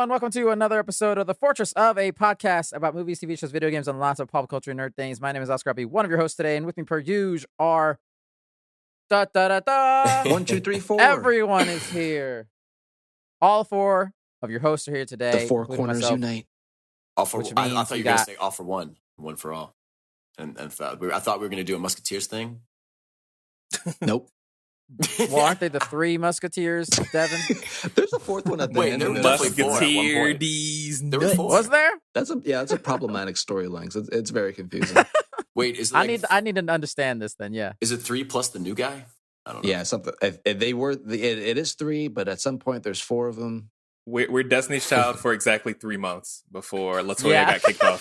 everyone. Welcome to another episode of the Fourtress of a podcast about movies, TV shows, video games, and lots of pop culture nerd things. My name is Oscar. I'll be one of your hosts today, and with me per usual are... 1, 2, 3, 4. Everyone is here. All four of your hosts are here today. The four corners myself, unite. All for, which I means thought you were going to say all for one for all. And I thought we were going to do a Musketeers thing. Nope. Well, aren't they the three Musketeers, Devin? There's a fourth one at the end. There was definitely four at one point. There were four. Was there? That's a problematic storyline. So it's very confusing. Wait, is it I need to understand this then. Yeah. Is it 3 plus the new guy? I don't know. Yeah, something. If they were, it is 3, but at some point there's 4 of them. We're Destiny's Child for exactly 3 months before Latoya got kicked off.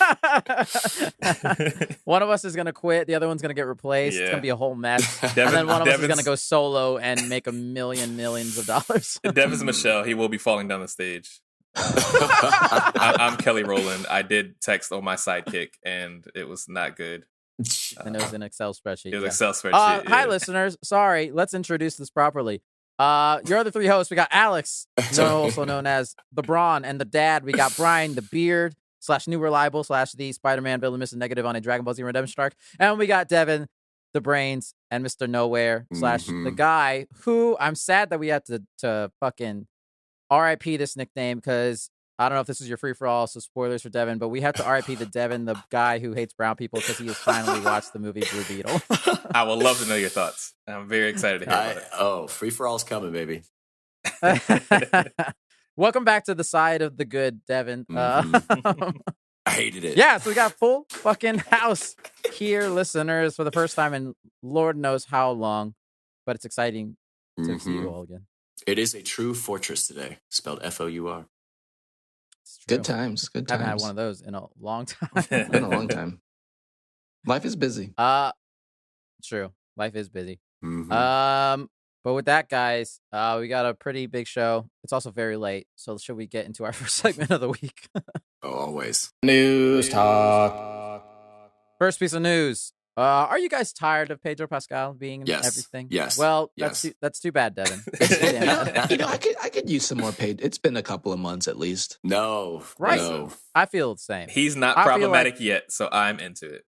One of us is going to quit. The other one's going to get replaced. It's going to be a whole mess. And then one of us is going to go solo and make millions of dollars. Devin's Michelle. He will be falling down the stage. I'm Kelly Rowland. I did text on my sidekick, and it was not good. And it was an Excel spreadsheet. It was Excel spreadsheet. Hi, listeners. Sorry. Let's introduce this properly. Your other 3 hosts, we got Alex, also known as the Brawn, and the Dad. We got Brian, the Beard / New Reliable / the Spider-Man villain, Mr. Negative on a Dragon Ball Z Redemption arc. And we got Devin, the Brains, and Mr. Nowhere / the guy who I'm sad that we had to fucking RIP this nickname, because I don't know if this is your free-for-all, so spoilers for Devin, but we have to RIP the Devin, the guy who hates brown people, because he has finally watched the movie Blue Beetle. I would love to know your thoughts. I'm very excited to hear about it. Oh, free-for-all's coming, baby. Welcome back to the side of the good, Devin. I hated it. Yeah, so we got full fucking house here, listeners, for the first time in Lord knows how long, but it's exciting to see you all again. It is a true fortress today, spelled F-O-U-R. Good times. Good times. Haven't had one of those in a long time. Been a long time. Life is busy. True. Life is busy. Mm-hmm. But with that, guys, we got a pretty big show. It's also very late, so should we get into our first segment of the week? Always. News talk. First piece of news. Are you guys tired of Pedro Pascal being in Yes. everything? Yes. Well, Yes. that's too bad, Devin. I could use some more paid. It's been a couple of months at least. No. Right. No. I feel the same. He's not I feel problematic yet, so I'm into it.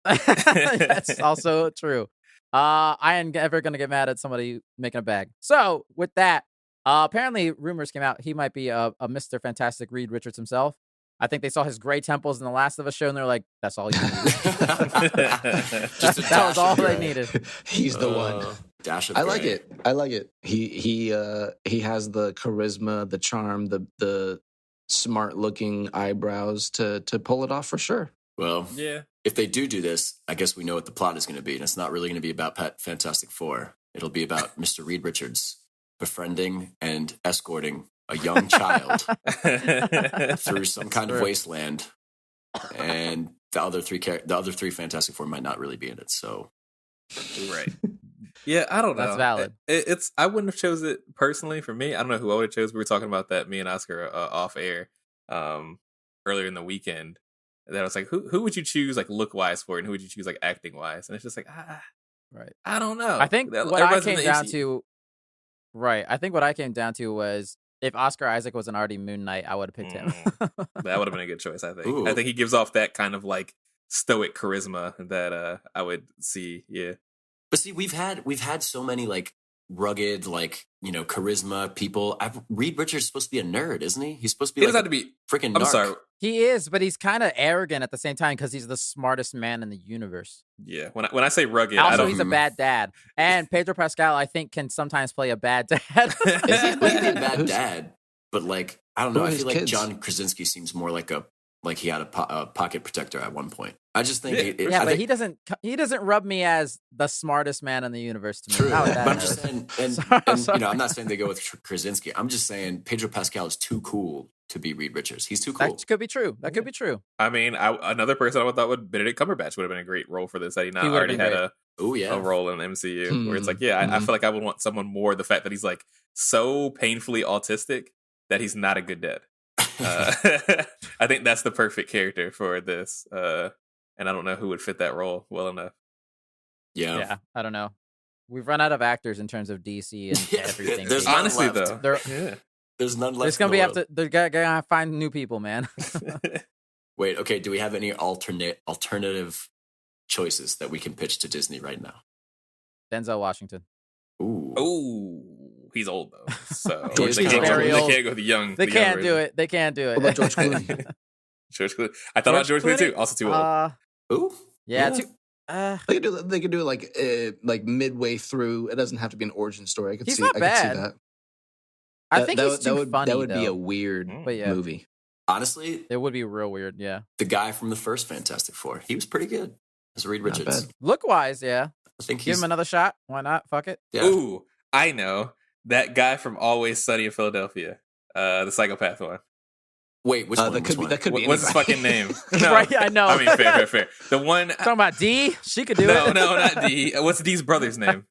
That's also true. I am never going to get mad at somebody making a bag. So with that, apparently rumors came out he might be a Mr. Fantastic Reed Richards himself. I think they saw his gray temples in the Last of Us show, and they're like, "That's all you need." That was all they needed. He's the one. Dash of I like gray. it. I like it. He has the charisma, the charm, the smart looking eyebrows to pull it off for sure. Well, Yeah. if they do this, I guess we know what the plot is going to be. And it's not really going to be about Fantastic Four. It'll be about Mr. Reed Richards befriending and escorting a young child through some kind of wasteland. And the other three Fantastic Four might not really be in it. So, Right. Yeah, I don't know. That's valid. It's I wouldn't have chose it personally for me. I don't know who I would have chose. We were talking about that, me and Oscar, off air earlier in the weekend. That I was like, who would you choose like look wise for, and who would you choose like acting wise? And it's just like Right. I don't know. I think what I Everybody's in came the down MCU. to, right. I think what I came down to was if Oscar Isaac wasn't already Moon Knight, I would have picked him. That would have been a good choice. I think. Ooh. I think he gives off that kind of like stoic charisma that I would see. Yeah. but see, we've had so many like rugged, like, charisma people. Reed Richards is supposed to be a nerd, isn't he? He's supposed to be He like doesn't have to be. freaking I'm narc. sorry. He is, but he's kind of arrogant at the same time because he's the smartest man in the universe. Yeah. When I say rugged, I Also, don't. he's a bad dad. And Pedro Pascal, I think, can sometimes play a bad dad. Is he supposed to be a bad dad? But like, I don't know. Who are I his feel like kids? John Krasinski seems more like he had a pocket protector at one point. I just think, Yeah, but he doesn't rub me as the smartest man in the universe to me. True. How would that But I'm know? just saying, and Sorry. I'm not saying they go with Krasinski. I'm just saying Pedro Pascal is too cool to be Reed Richards. He's too cool. That could be true. That could be true. I mean, another person I would thought would Benedict Cumberbatch would have been a great role for this. That he not He would've already been had Oh yeah. a role in the MCU where it's like, I feel like I would want someone more. The fact that he's like so painfully autistic that he's not a good dad. I think that's the perfect character for this. And I don't know who would fit that role well enough. Yeah, I don't know. We've run out of actors in terms of DC and Yeah, everything. there's They- none Honestly, left. though, They're There's none left. There's gonna be they're gonna find new people, man. Wait, okay. Do we have any alternative choices that we can pitch to Disney right now? Denzel Washington. Ooh, he's old though, so George they Clooney. can't go the young. They the can't young do it. They can't do it. What about George Clooney? George Clooney. I thought about George Clooney too. Also too old. Ooh, Yeah. They could do it like midway through. It doesn't have to be an origin story. I could He's see. not I could see bad. that. I think he's too funny. That would be though. a weird But yeah. movie. honestly, It would be real weird. Yeah. the guy from the first Fantastic Four, he was pretty good as Reed Richards. bad. Look wise, yeah. I think Give he's him another shot. Why not? Fuck it. yeah. Ooh, I know that guy from Always Sunny in Philadelphia, the psychopath one. Wait, which one? That could Which be. That could be. What's his anybody. fucking name? No, Right, I know. I mean, fair. The one. Talking about D, she could do No, it. not D. What's D's brother's name?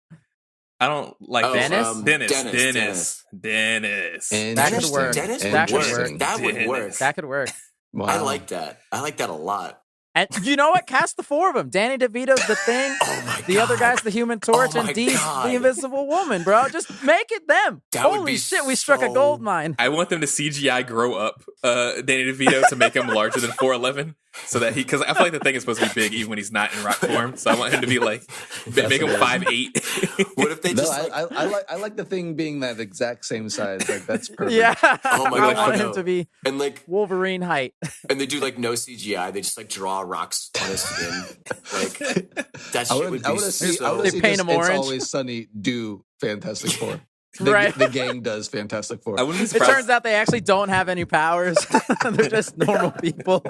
I don't like Oh, Dennis? Dennis. That could work. Dennis That would could work. work. That would work. That could work. Wow. I like that. I like that a lot. And you know what? Cast the four of them. Danny DeVito's the Thing. Oh my god. The other guy's the Human Torch, Oh and my Dee's God. the Invisible Woman, bro. Just make it them. That would Holy be shit, we struck a so- gold mine. I want them to CGI grow up Danny DeVito to make him larger than 4'11", so that because I feel like the Thing is supposed to be big even when he's not in rock form. So I want him to be like make him 5'8". What if they No, just I like the Thing being that exact same size. Like that's perfect. Yeah. Oh my I God, want I him know. to be and like Wolverine height. and they do like no CGI. They just like draw rocks on his skin. Like that I shit would would be have seen. so. I would They have seen paint this him It's orange. Always Sunny do Fantastic Four. Right. The gang does Fantastic Four. I wouldn't be It surprised. turns out they actually don't have any powers. They're just normal people.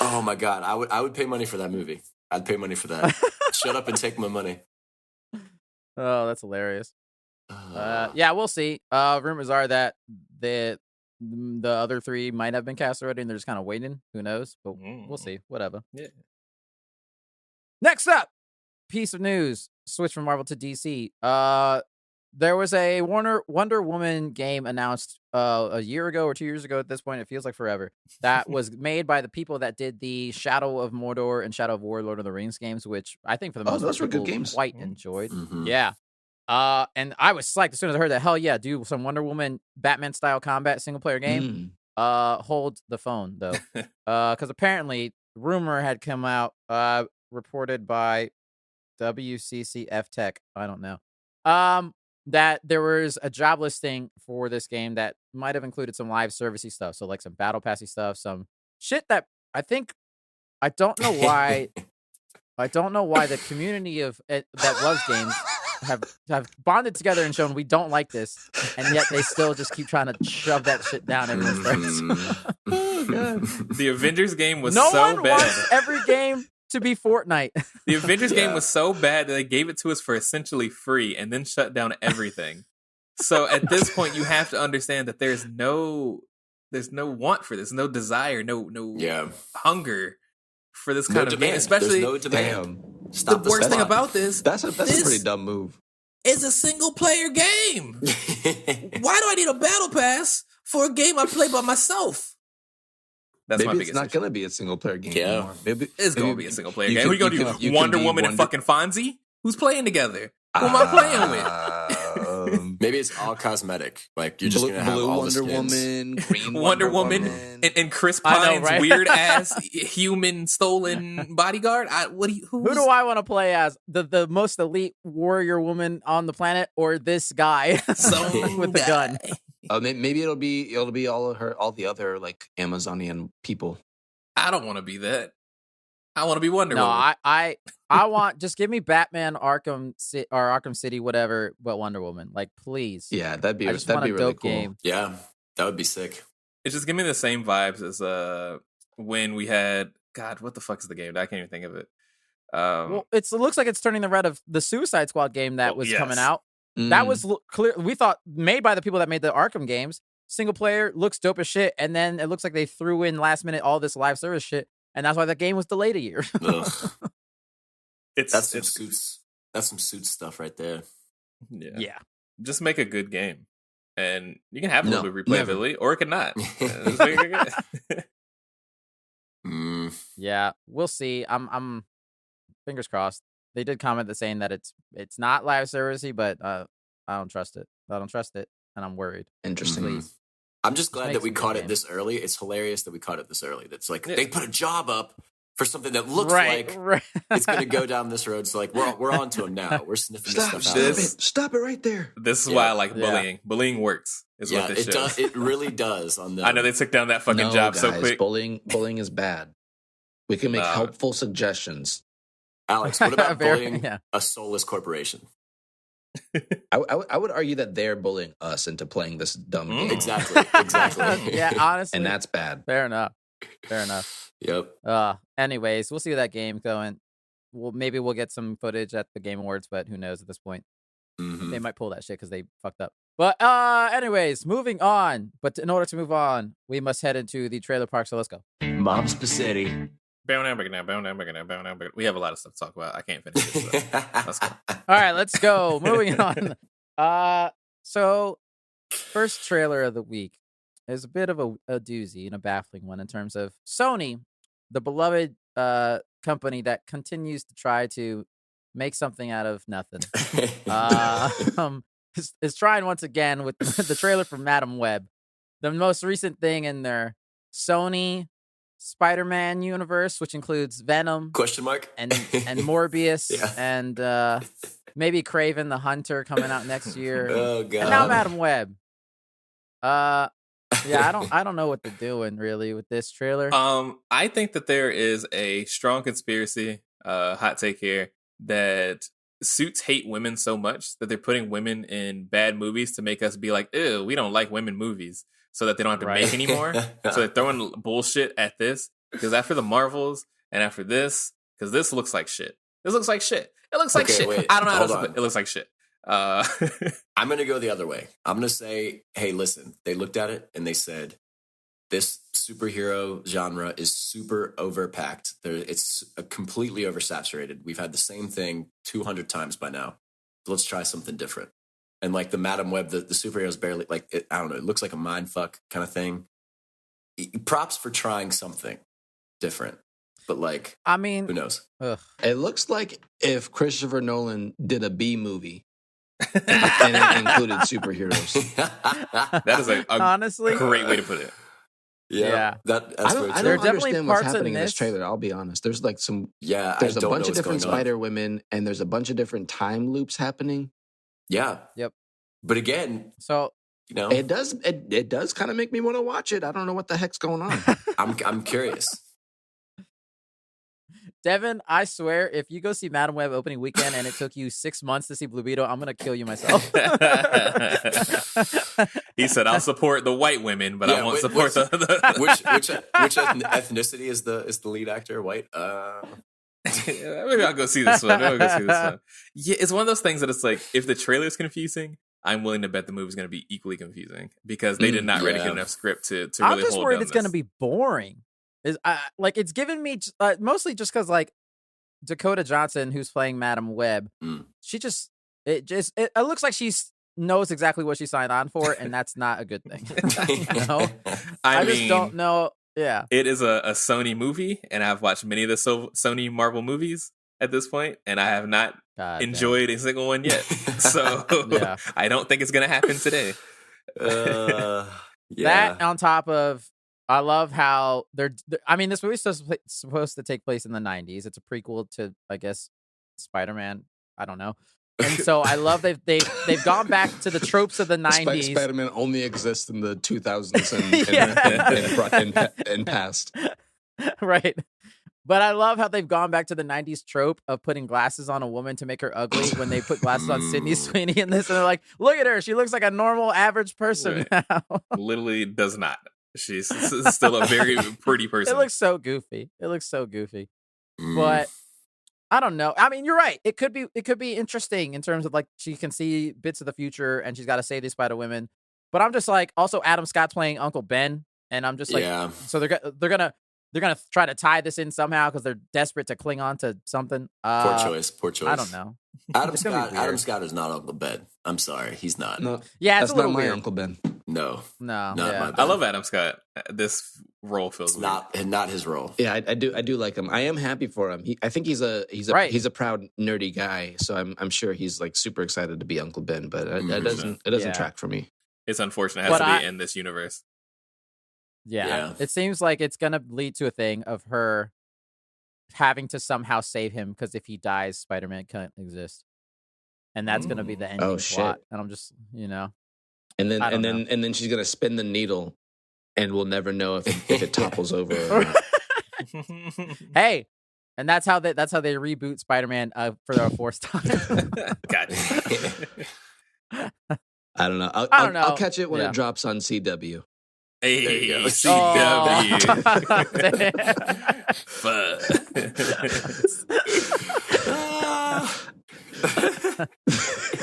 Oh my god, I would pay money for that movie. I'd pay money for that. Shut up and take my money. Oh, that's hilarious. Yeah, we'll see. Rumors are that the other three might have been cast already, and they're just kind of waiting. Who knows? But we'll see. Whatever. Yeah. Next up, piece of news. Switch from Marvel to DC. There was a Wonder Woman game announced a year ago or 2 years ago at this point. It feels like forever. That was made by the people that did the Shadow of Mordor and Shadow of War Lord of the Rings games, which I think for the most those part were good people games. quite enjoyed. Mhm. Yeah. And I was psyched as soon as I heard that. Hell yeah, do some Wonder Woman Batman style combat single player game. Hold the phone though. Because apparently rumor had come out, reported by WCCF Tech. I don't know. That there was a job listing for this game that might have included some live servicey stuff. So like some battle passy stuff, some shit that I don't know why the community of that loves games have bonded together and shown we don't like this, and yet they still just keep trying to shove that shit down everyone's throats. Oh god. The Avengers game was No so one bad. wants every game to be Fortnite. The Avengers game Yeah. was so bad that they gave it to us for essentially free and then shut down everything. So at this point, you have to understand that there's no want for this, no desire, no Yeah. hunger for this No kind of demand. game. Especially There's no demand. Damn. Stop the worst thing spot. about this That's a This- pretty dumb move. is a single player game. Why do I need a battle pass for a game I play by myself? That's my Maybe biggest it's not issue. going to be a single player game Yeah. anymore. Maybe It's going to maybe be a single player you game. could- What are you going you to could- do? you could Wonder be Woman and fucking Fonzie? Who's playing together? Who am I playing with? Maybe it's all cosmetic. Like you're just Blue, gonna have Blue all Wonder the skins. Woman, Green Wonder Woman and Chris I know, Pine's right? weird ass human stolen bodyguard. Who do I want to play as? The most elite warrior woman on the planet, or this guy with the gun? Maybe it'll be all the other like Amazonian people. I don't want to be that. I want to be Wonder No, Woman. I want just give me Batman Arkham City, whatever, but Wonder Woman. Like, please. Yeah, that'd be I just that'd want be a really dope cool. game. Yeah, that would be sick. It's just giving me the same vibes as when we had God. What the fuck is the game? I can't even think of it. Well, it looks like it's turning the red of the Suicide Squad game that was coming yes. out. Mm. That was clear. We thought made by the people that made the Arkham games. Single player looks dope as shit, and then it looks like they threw in last minute all this live service shit, and that's why the game was delayed a year. Ugh. It's That's some suits. That's some suits stuff right there. yeah. Just make a good game, and you can have a little bit of replayability, or it could not. Just make it good. Yeah, we'll see. I'm fingers crossed. They did comment that saying that it's not live servicey, but I don't trust it. I don't trust it. and I'm worried. Interesting. Please. I'm just glad that we Makes a caught good it game. this early. It's hilarious that we caught it this early. That's like Yeah. they put a job up for something that looks right. it's going to go down this road. So like we're on to him now. We're sniffing this stuff out. Stop it right there. This is Yeah. why I like Yeah. bullying. Bullying works. Is Yeah, what this it shows. does. It really does. On the I know they took down that fucking No, job guys, so quick. Bullying is bad. We can make Nah. helpful suggestions. Alex. What about Very- bullying yeah. a soulless corporation? I would argue that they're bullying us into playing this dumb game. Exactly. yeah, honestly. And that's bad. fair enough. Yep. Anyways, we'll see where that game's going. Maybe we'll get some footage at the Game Awards, but who knows at this point. Mhm. They might pull that shit because they fucked up. But anyways, moving on. But in order to move on, we must head into the trailer park. So let's go. Mom Spaghetti. We have a lot of stuff to talk about. I can't finish this. So. Let's go. All right, let's go. Moving on. So first trailer of the week is a bit of a doozy and a baffling one in terms of Sony, the beloved company that continues to try to make something out of nothing. Is trying once again with the trailer for Madam Web, the most recent thing in their Sony Spider-Man universe, which includes Venom Question mark? and Morbius Yeah. and maybe Kraven the Hunter coming out next year. Oh god. And now Madam Web. Yeah, I don't know what they're doing really with this trailer. I think that there is a strong conspiracy, hot take here, that suits hate women so much that they're putting women in bad movies to make us be like, ew, we don't like women movies, so that they don't have to Right. make anymore. So they're throwing bullshit at this because after the Marvels and after this, because this looks like shit. This looks like shit. It looks like Okay, shit. wait, I don't know how hold to on. put it. It looks like shit. I'm going to go the other way. I'm going to say, hey, listen, they looked at it and they said, this superhero genre is super overpacked. It's completely oversaturated. We've had the same thing 200 times by now. Let's try something different. And like the Madam Web, the superheroes barely, I don't know, it looks like a mind fuck kind of thing. Props for trying something different. But like, I mean, who knows? ugh. It looks like if Christopher Nolan did a B movie and it included superheroes. That is a honestly, great way to put it. Yeah. That's I very don't, true. There are definitely understand what's parts in happening in this this- trailer. I'll be honest. There's like some. Yeah, There's I a don't bunch know of what's different going on. Spider Women, and there's a bunch of different time loops happening. Yeah. Yep. But again, So you know, It does kind of make me want to watch it. I don't know what the heck's going on. I'm curious. Devin, I swear, if you go see Madam Web opening weekend and it took you 6 months to see Blue Beetle, I'm gonna kill you myself. He said, "I'll support the white women, but I Yeah, won't wait, support what's- the." Which ethnicity is the lead actor? White? Maybe I'll go see this one. Yeah, it's one of those things that it's like, if the trailer is confusing, I'm willing to bet the movie's going to be equally confusing because they did not write a yeah. good enough script to really I'm just hold worried down it's gonna this. be boring. It's given me mostly just because like Dakota Johnson, who's playing Madam Web, it looks like she knows exactly what she signed on for, and that's not a good thing. You know? I just don't know. Yeah, It is a Sony movie, and I've watched many of the Sony Marvel movies at this point, and I have not God enjoyed a single one yet. So Yeah. I don't think it's going to happen today. Yeah. That on top of, I love how I mean, this movie's supposed to take place in the 90s. It's a prequel to, I guess, Spider-Man. I don't know. And so I love they've gone back to the tropes of the 90s. Spider-Man only exists in the 2000s and past. Right. But I love how they've gone back to the 90s trope of putting glasses on a woman to make her ugly when they put glasses on Sydney Sweeney in this. And they're like, look at her. She looks like a normal, average person now. Literally does not. She's still a very pretty person. It looks so goofy. But I don't know. I mean, you're right. It could be interesting in terms of like she can see bits of the future and she's got to save these Spider Women. But I'm just like, also Adam Scott playing Uncle Ben, and I'm just like, so they're gonna try to tie this in somehow because they're desperate to cling on to something. Poor choice. I don't know. Adam It's gonna be Scott. Adam weird. Scott is not Uncle Ben. I'm sorry, he's not. No, Yeah, that's it's a little not my weird. Uncle Ben. No, No, not yeah. my Ben. I love Adam Scott. This role feels It's weird. not his role. Yeah, I do like him. I am happy for him. I think he's a proud nerdy guy. So I'm sure he's like super excited to be Uncle Ben. But it doesn't Yeah. track for me. It's unfortunate it has But to be in this universe. Yeah. It seems like it's going to lead to a thing of her having to somehow save him because if he dies, Spider-Man can't exist. And that's going to be the ending plot. And I'm just, And then she's going to spin the needle and we'll never know if it topples over or not. Hey, and that's how they reboot Spider-Man for the fourth time. God. I don't know. I'll catch it when it drops on CW. Hey, There you go. CW.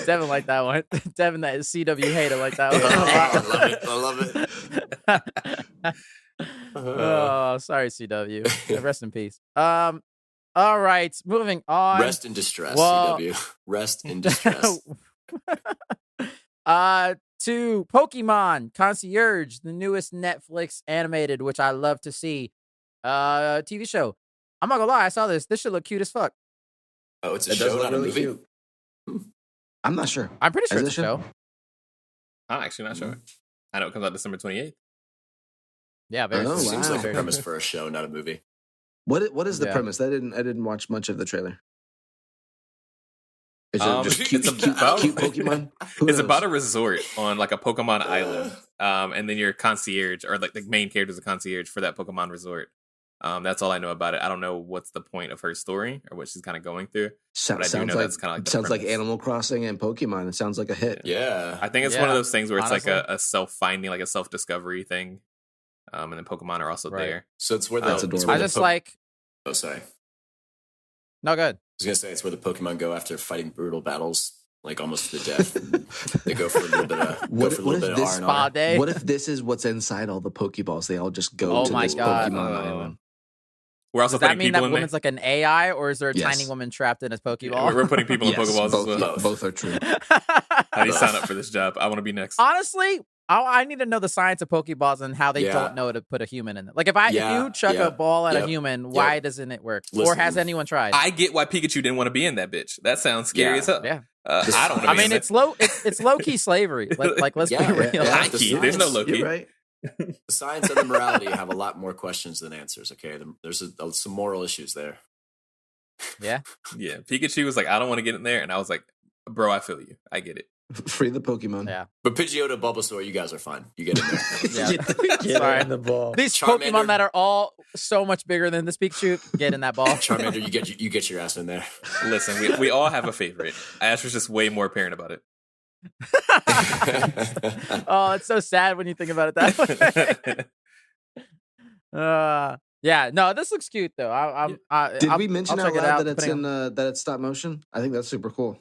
Devin liked that one. Devin, that is CW hater, like that one. I love it. Oh, sorry, CW. Rest in peace. All right, moving on. Rest in distress, CW. Rest in distress. To Pokemon Concierge, the newest Netflix animated, which I love to see, TV show. I'm not gonna lie, I saw this. This should look cute as fuck. Oh, it's a show, not a movie. Cute. I'm not sure. I'm pretty sure it's a show. I'm actually not sure. I know it comes out December 28th. Yeah, very. Seems like a premise for a show, not a movie. What is the premise? I didn't watch much of the trailer. Is it just cute Pokemon? It's about a resort on like a Pokemon island, and then you're a concierge, or like the main character is a concierge for that Pokemon resort. That's all I know about it. I don't know what's the point of her story or what she's kind of going through. Sounds like Animal Crossing and Pokemon. It sounds like a hit. Yeah, I think it's one of those things where it's like a self-finding, like a self-discovery thing. And then Pokemon are also there. So it's where I just like. Oh, sorry. No, good. I was gonna say it's where the Pokemon go after fighting brutal battles, like almost to the death. They go for a little bit of R&R. What if this is what's inside all the Pokeballs? They all just go to this Pokemon island. We're also Does that mean that woman's like an AI, or is there a tiny woman trapped in a Pokeball? Yeah, we're putting people in Pokeballs as well. Both are true. How do you sign up for this job? I want to be next. Honestly, I need to know the science of Pokeballs and how they don't know to put a human in it. Like if you chuck a ball at a human, why doesn't it work? Or has anyone tried? I get why Pikachu didn't want to be in that bitch. That sounds scary as hell. Yeah. I don't know. I mean, it's low key slavery. Like let's be real. High key. There's no low key. You're right. The science and the morality have a lot more questions than answers. Okay, there's some moral issues there. Yeah. Yeah. Pikachu was like, I don't want to get in there, and I was like, bro, I feel you. I get it. Free the Pokemon. Yeah. But Pidgeotto, Bulbasaur, you guys are fine. You get in there. Get in the ball. These Charmander, Pokemon that are all so much bigger than this Pikachu, get in that ball. Charmander, you get your ass in there. Listen, we all have a favorite. Ash was just way more apparent about it. Oh, it's so sad when you think about it that way. Yeah, no, this looks cute though. Did we mention out loud that it's stop motion? I think that's super cool.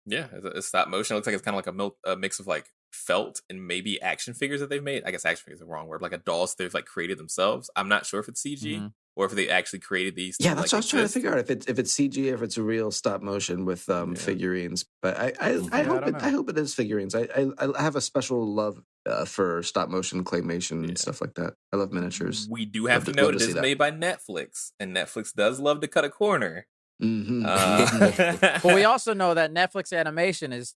Yeah, it's stop motion. It looks like it's kind of like a mix of like felt and maybe action figures that they've made. I guess action figures is the wrong word. Like a dolls they've like created themselves. I'm not sure if it's CG or if they actually created these. Yeah, that's what I was trying to figure out. If it's CG, if it's a real stop motion with figurines. But I hope it is figurines. I have a special love for stop motion claymation and stuff like that. I love miniatures. We do have to note it is made by Netflix, and Netflix does love to cut a corner. But we also know that Netflix animation is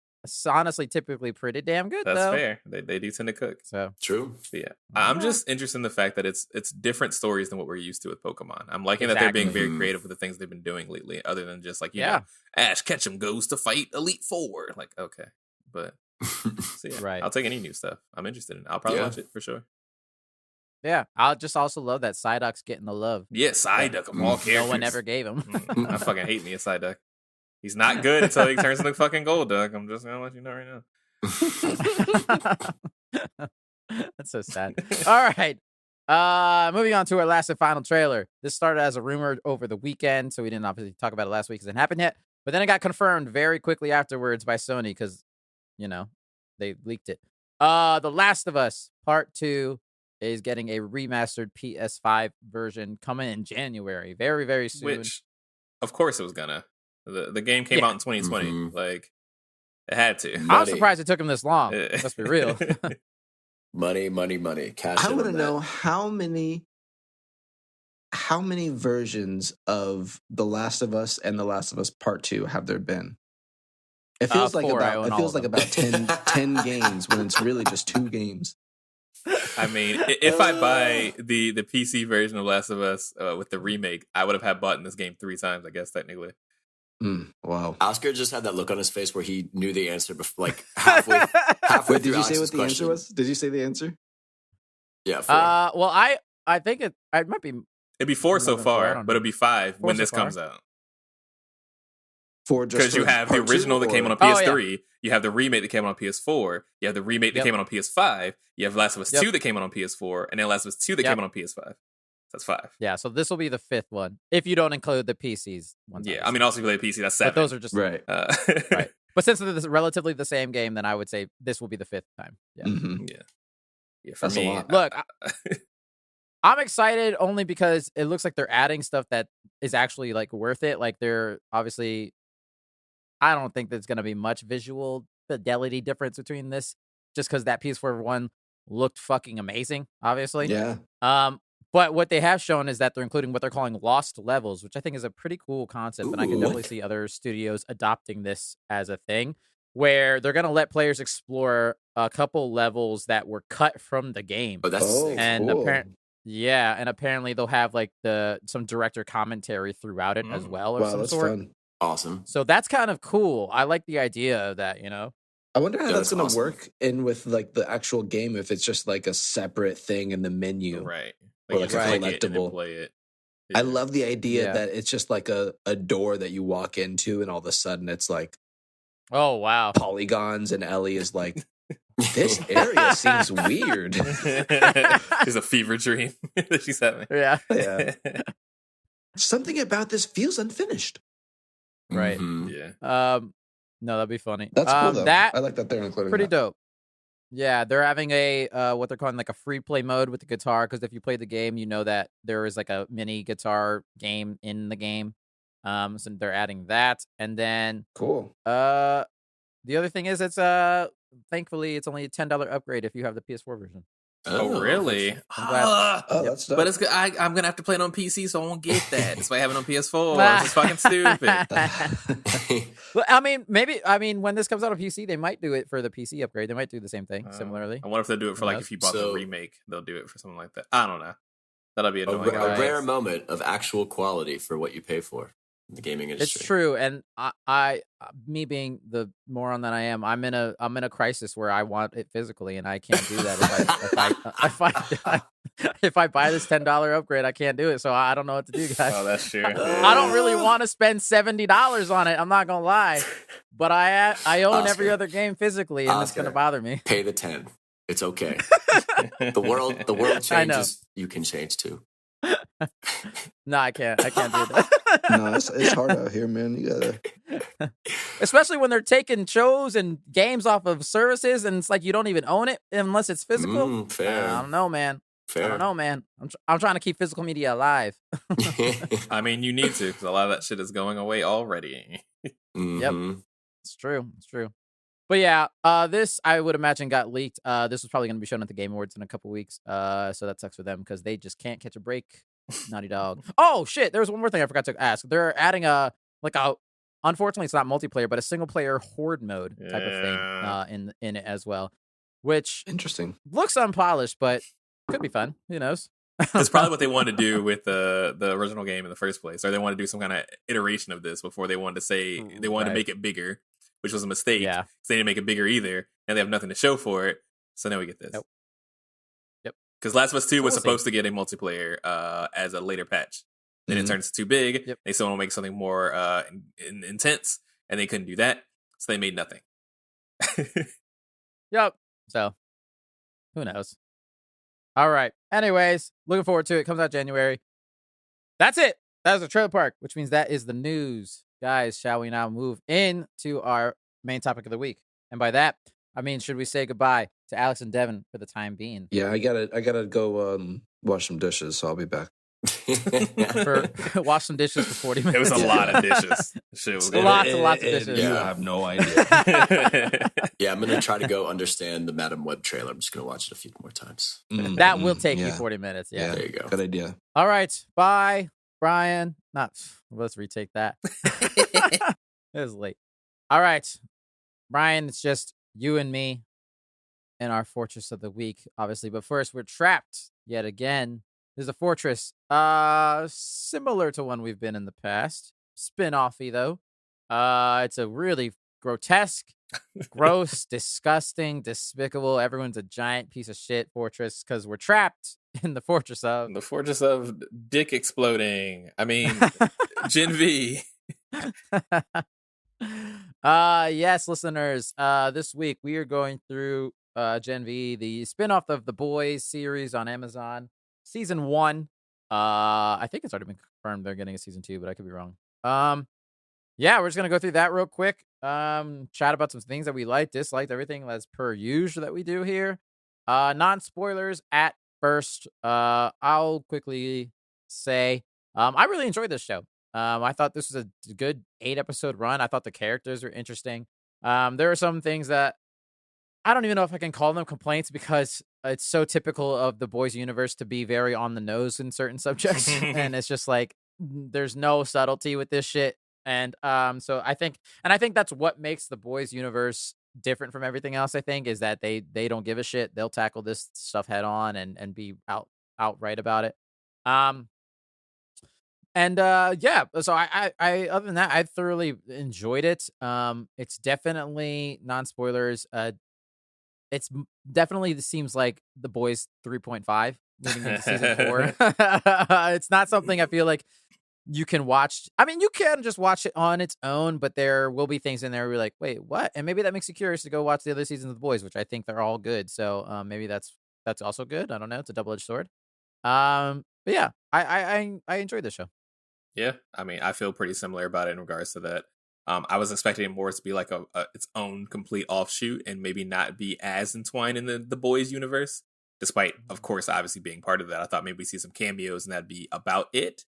honestly typically pretty damn good. That's fair. They do tend to cook. So true. Yeah, I'm just interested in the fact that it's different stories than what we're used to with Pokemon. I'm liking that they're being very creative with the things they've been doing lately, other than just like you know, Ash Ketchum goes to fight Elite Four. Like okay, but so I'll take any new stuff. I'm interested in. I'll probably watch it for sure. Yeah, I'll just also love that Psyduck's getting the love. Yeah, Psyduck of all characters. No one ever gave him. I fucking hate me a Psyduck. He's not good until he turns into fucking Golduck. I'm just gonna let you know right now. That's so sad. All right. Moving on to our last and final trailer. This started as a rumor over the weekend, so we didn't obviously talk about it last week because it hadn't happened yet. But then it got confirmed very quickly afterwards by Sony because, they leaked it. The Last of Us Part 2 is getting a remastered PS5 version coming in January. Very, very soon. Which, of course it was gonna. The game came out in 2020. Like, it had to. I'm surprised it took them this long. Let's be real. Money. Cash. I want to know how many versions of The Last of Us and The Last of Us Part 2 have there been? It feels like 4, about 10 games when it's really just 2 games. I mean, if I buy the PC version of Last of Us with the remake, I would have had bought this game 3 times, I guess, technically. Wow. Oscar just had that look on his face where he knew the answer before, like halfway Wait, through did you say Alex's what the question. answer was? Did you say the answer? Yeah, 4. Well, I think it might be. It'd be 4 so More than 4, I far, don't but know. it'd be 5 4 when so this far. comes out. 4 just Because you for have the part 2, original that came or- out on Oh, PS3, you have the remake that came out on PS4, you have the remake that Yep. came out on PS5, you have Last of Us Yep. 2 that came out on PS4, and then Last of Us 2 that Yep. came out on PS5. So that's 5. Yeah, so this will be the 5th one if you don't include the PCs. Ones Yeah, I mean, also if you play PC, that's 7. but those are just Right. right. But since it's relatively the same game, then I would say this will be the 5th time. Yeah. Mhm. Yeah, for That's a me. lot. Look, I'm excited only because it looks like they're adding stuff that is actually like worth it. Like they're obviously, I don't think there's going to be much visual fidelity difference between this, just because that PS4 one looked fucking amazing. Obviously, Yeah. But what they have shown is that they're including what they're calling lost levels, which I think is a pretty cool concept, and I can Ooh. definitely see other studios adopting this as a thing, where they're going to let players explore a couple levels that were cut from the game. Oh, that's sick. And cool. apparently they'll have like some director commentary throughout it as well, of Wow, some that's sort. fun. Awesome. So that's kind of cool. I like the idea of that. I wonder how Yeah, that's that's going to awesome. work in with like the actual game, if it's just like a separate thing in the menu. Right. Or you like can a click it and then collectible. play it. I Yeah. love the idea Yeah. that it's just like a door that you walk into, and all of a sudden it's like Oh wow! polygons, and Ellie is like, this area seems weird. It's a fever dream that she's having. Yeah, Yeah. Something about this feels unfinished. Right. Mhm. Yeah. no, that'd be funny. That's cool though. That I like that they're including pretty that. dope. Yeah, they're having a what they're calling like a free play mode with the guitar, because if you play the game, you know that there is like a mini guitar game in the game. So they're adding that, and then Cool. the other thing is it's thankfully it's only a $10 upgrade if you have the PS4 version. Oh, really? I'm glad. Oh, Yep. that's dope. But it's good. I'm gonna have to play it on PC, so I won't get that. That's why I have it on PS4. It's fucking stupid. Well, I mean, when this comes out on PC, they might do it for the PC upgrade. They might do the same thing similarly. I wonder if they'll do it for like Yes. if you bought the So- remake, they'll do it for something like that. I don't know. That'll be a, annoying. a Right. rare moment of actual quality for what you pay for in the gaming industry. It's true, and I, me being the moron that I am, I'm in a crisis where I want it physically, and I can't do that if I buy this $10 upgrade, I can't do it. So I don't know what to do, guys. Oh, that's true. I don't really want to spend $70 on it. I'm not gonna lie, but I own every Oscar. other game physically, and it's gonna Oscar. bother me. Pay the 10. It's okay. The world I know. changes. You can change too. No, I can't do that. No, it's hard out here, man. You gotta. Especially when they're taking shows and games off of services, and it's like you don't even own it unless it's physical. Fair. I don't know, man. Fair. I don't know, man. I'm trying to keep physical media alive. I mean, you need to because a lot of that shit is going away already. Mhm. It's true. But yeah, this I would imagine got leaked. This was probably going to be shown at the Game Awards in a couple weeks. So that sucks for them because they just can't catch a break. Naughty Dog. Oh shit! There was one more thing I forgot to ask. They're adding unfortunately it's not multiplayer, but a single player horde mode type of thing in it as well, which Interesting. looks unpolished, but could be fun. Who knows? That's probably what they wanted to do with the original game in the first place, or they wanted to do some kind of iteration of this before they wanted to say they wanted to Right. make it bigger, which was a mistake. Yeah. 'cause they didn't make it bigger either, and they have nothing to show for it. So now we get this. Nope. Yep. Because Last of Us 2 was We'll see. supposed to get a multiplayer as a later patch. Then it turns too big. Yep. They still want to make something more intense, and they couldn't do that, so they made nothing. Yep. So, who knows? All right. Anyways, looking forward to it. Comes out January. That's it. That was the trailer park, which means that is the news. Guys, shall we now move into our main topic of the week? And by that, I mean, should we say goodbye to Alex and Devin for the time being? Yeah, I gotta go wash some dishes, so I'll be back. For wash some dishes for 40 minutes. It was a lot of dishes. Shit was good. Lots and lots of dishes. You Yeah. have no idea. Yeah, I'm gonna try to go understand the Madam Web trailer. I'm just gonna watch it a few more times. That will take you yeah. 40 minutes. Yeah. There you go. Good idea. All right. Bye, Brian. Let's retake that. It was late. All right. Brian, it's just you and me in our Fortress of the Week, obviously. But first, we're trapped yet again. There's a fortress, similar to one we've been in the past. Spin-offy, though. It's a really grotesque, gross, disgusting, despicable. Everyone's a giant piece of shit fortress because we're trapped in the fortress of dick exploding. I mean, Gen V. Yes, listeners. This week we are going through Gen V, the spin-off of The Boys series on Amazon, season 1. I think it's already been confirmed they're getting a season 2, but I could be wrong. Yeah, we're just gonna go through that real quick. Chat about some things that we liked, disliked, everything as per usual that we do here. Non-spoilers at first. I'll quickly say I really enjoyed this show. I thought this was a good 8-episode run. I thought the characters were interesting. There are some things that I don't even know if I can call them complaints because it's so typical of the Boys universe to be very on the nose in certain subjects. And it's just like, there's no subtlety with this shit. And so I think that's what makes the Boys universe different from everything else, I think, is that they don't give a shit. They'll tackle this stuff head on and be outright about it. Yeah, so I other than that, I thoroughly enjoyed it. It's definitely non-spoilers. It's definitely seems like The Boys 3.5 leading into season 4. It's not something I feel like you can watch. I mean, you can just watch it on its own, but there will be things in there where you're like, wait, what? And maybe that makes you curious to go watch the other seasons of The Boys, which I think they're all good. So maybe that's also good. I don't know. It's a double-edged sword. But yeah, I enjoyed the show. Yeah, I mean, I feel pretty similar about it in regards to that. I was expecting it more to be like a its own complete offshoot and maybe not be as entwined in the Boys universe, despite, of course, obviously being part of that. I thought maybe we'd see some cameos and that'd be about it.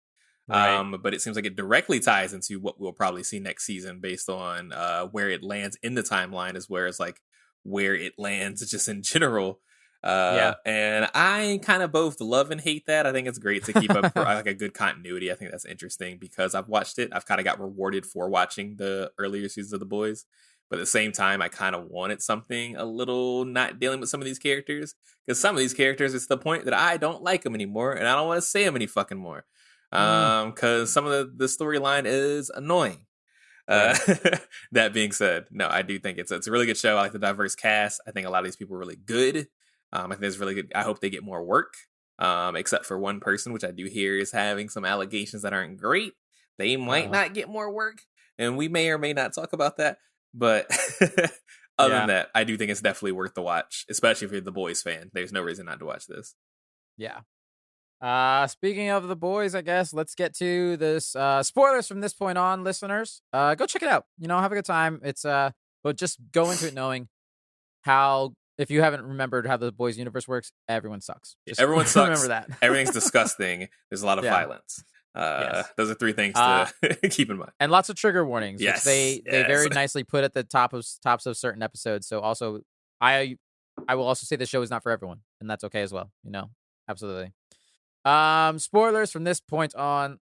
Right. But it seems like it directly ties into what we'll probably see next season based on where it lands in the timeline, as well as like where it lands just in general. And I kind of both love and hate that. I think it's great to keep up for like a good continuity. I think that's interesting because I've watched it. I've kind of got rewarded for watching the earlier seasons of The Boys. But at the same time, I kind of wanted something a little not dealing with some of these characters. Because some of these characters, it's the point that I don't like them anymore. And I don't want to say them any fucking more. Because some of the storyline is annoying. That being said, no, I do think it's a really good show. I like the diverse cast. I think a lot of these people are really good. I think it's really good. I hope they get more work, except for one person, which I do hear is having some allegations that aren't great. They might not get more work, and we may or may not talk about that. But other than that, I do think it's definitely worth the watch, especially if you're the Boys fan. There's no reason not to watch this. Yeah. Speaking of The Boys, I guess let's get to this. Spoilers from this point on, listeners. Go check it out. Have a good time. It's but just go into it knowing how. If you haven't remembered how the Boys universe works, everyone sucks. Just everyone sucks. Remember that. Everything's disgusting. There's a lot of violence. Yes. Those are 3 things to keep in mind. And lots of trigger warnings, yes. which they very nicely put at the tops of certain episodes. So also, I will also say the show is not for everyone, and that's okay as well. Absolutely. Spoilers from this point on.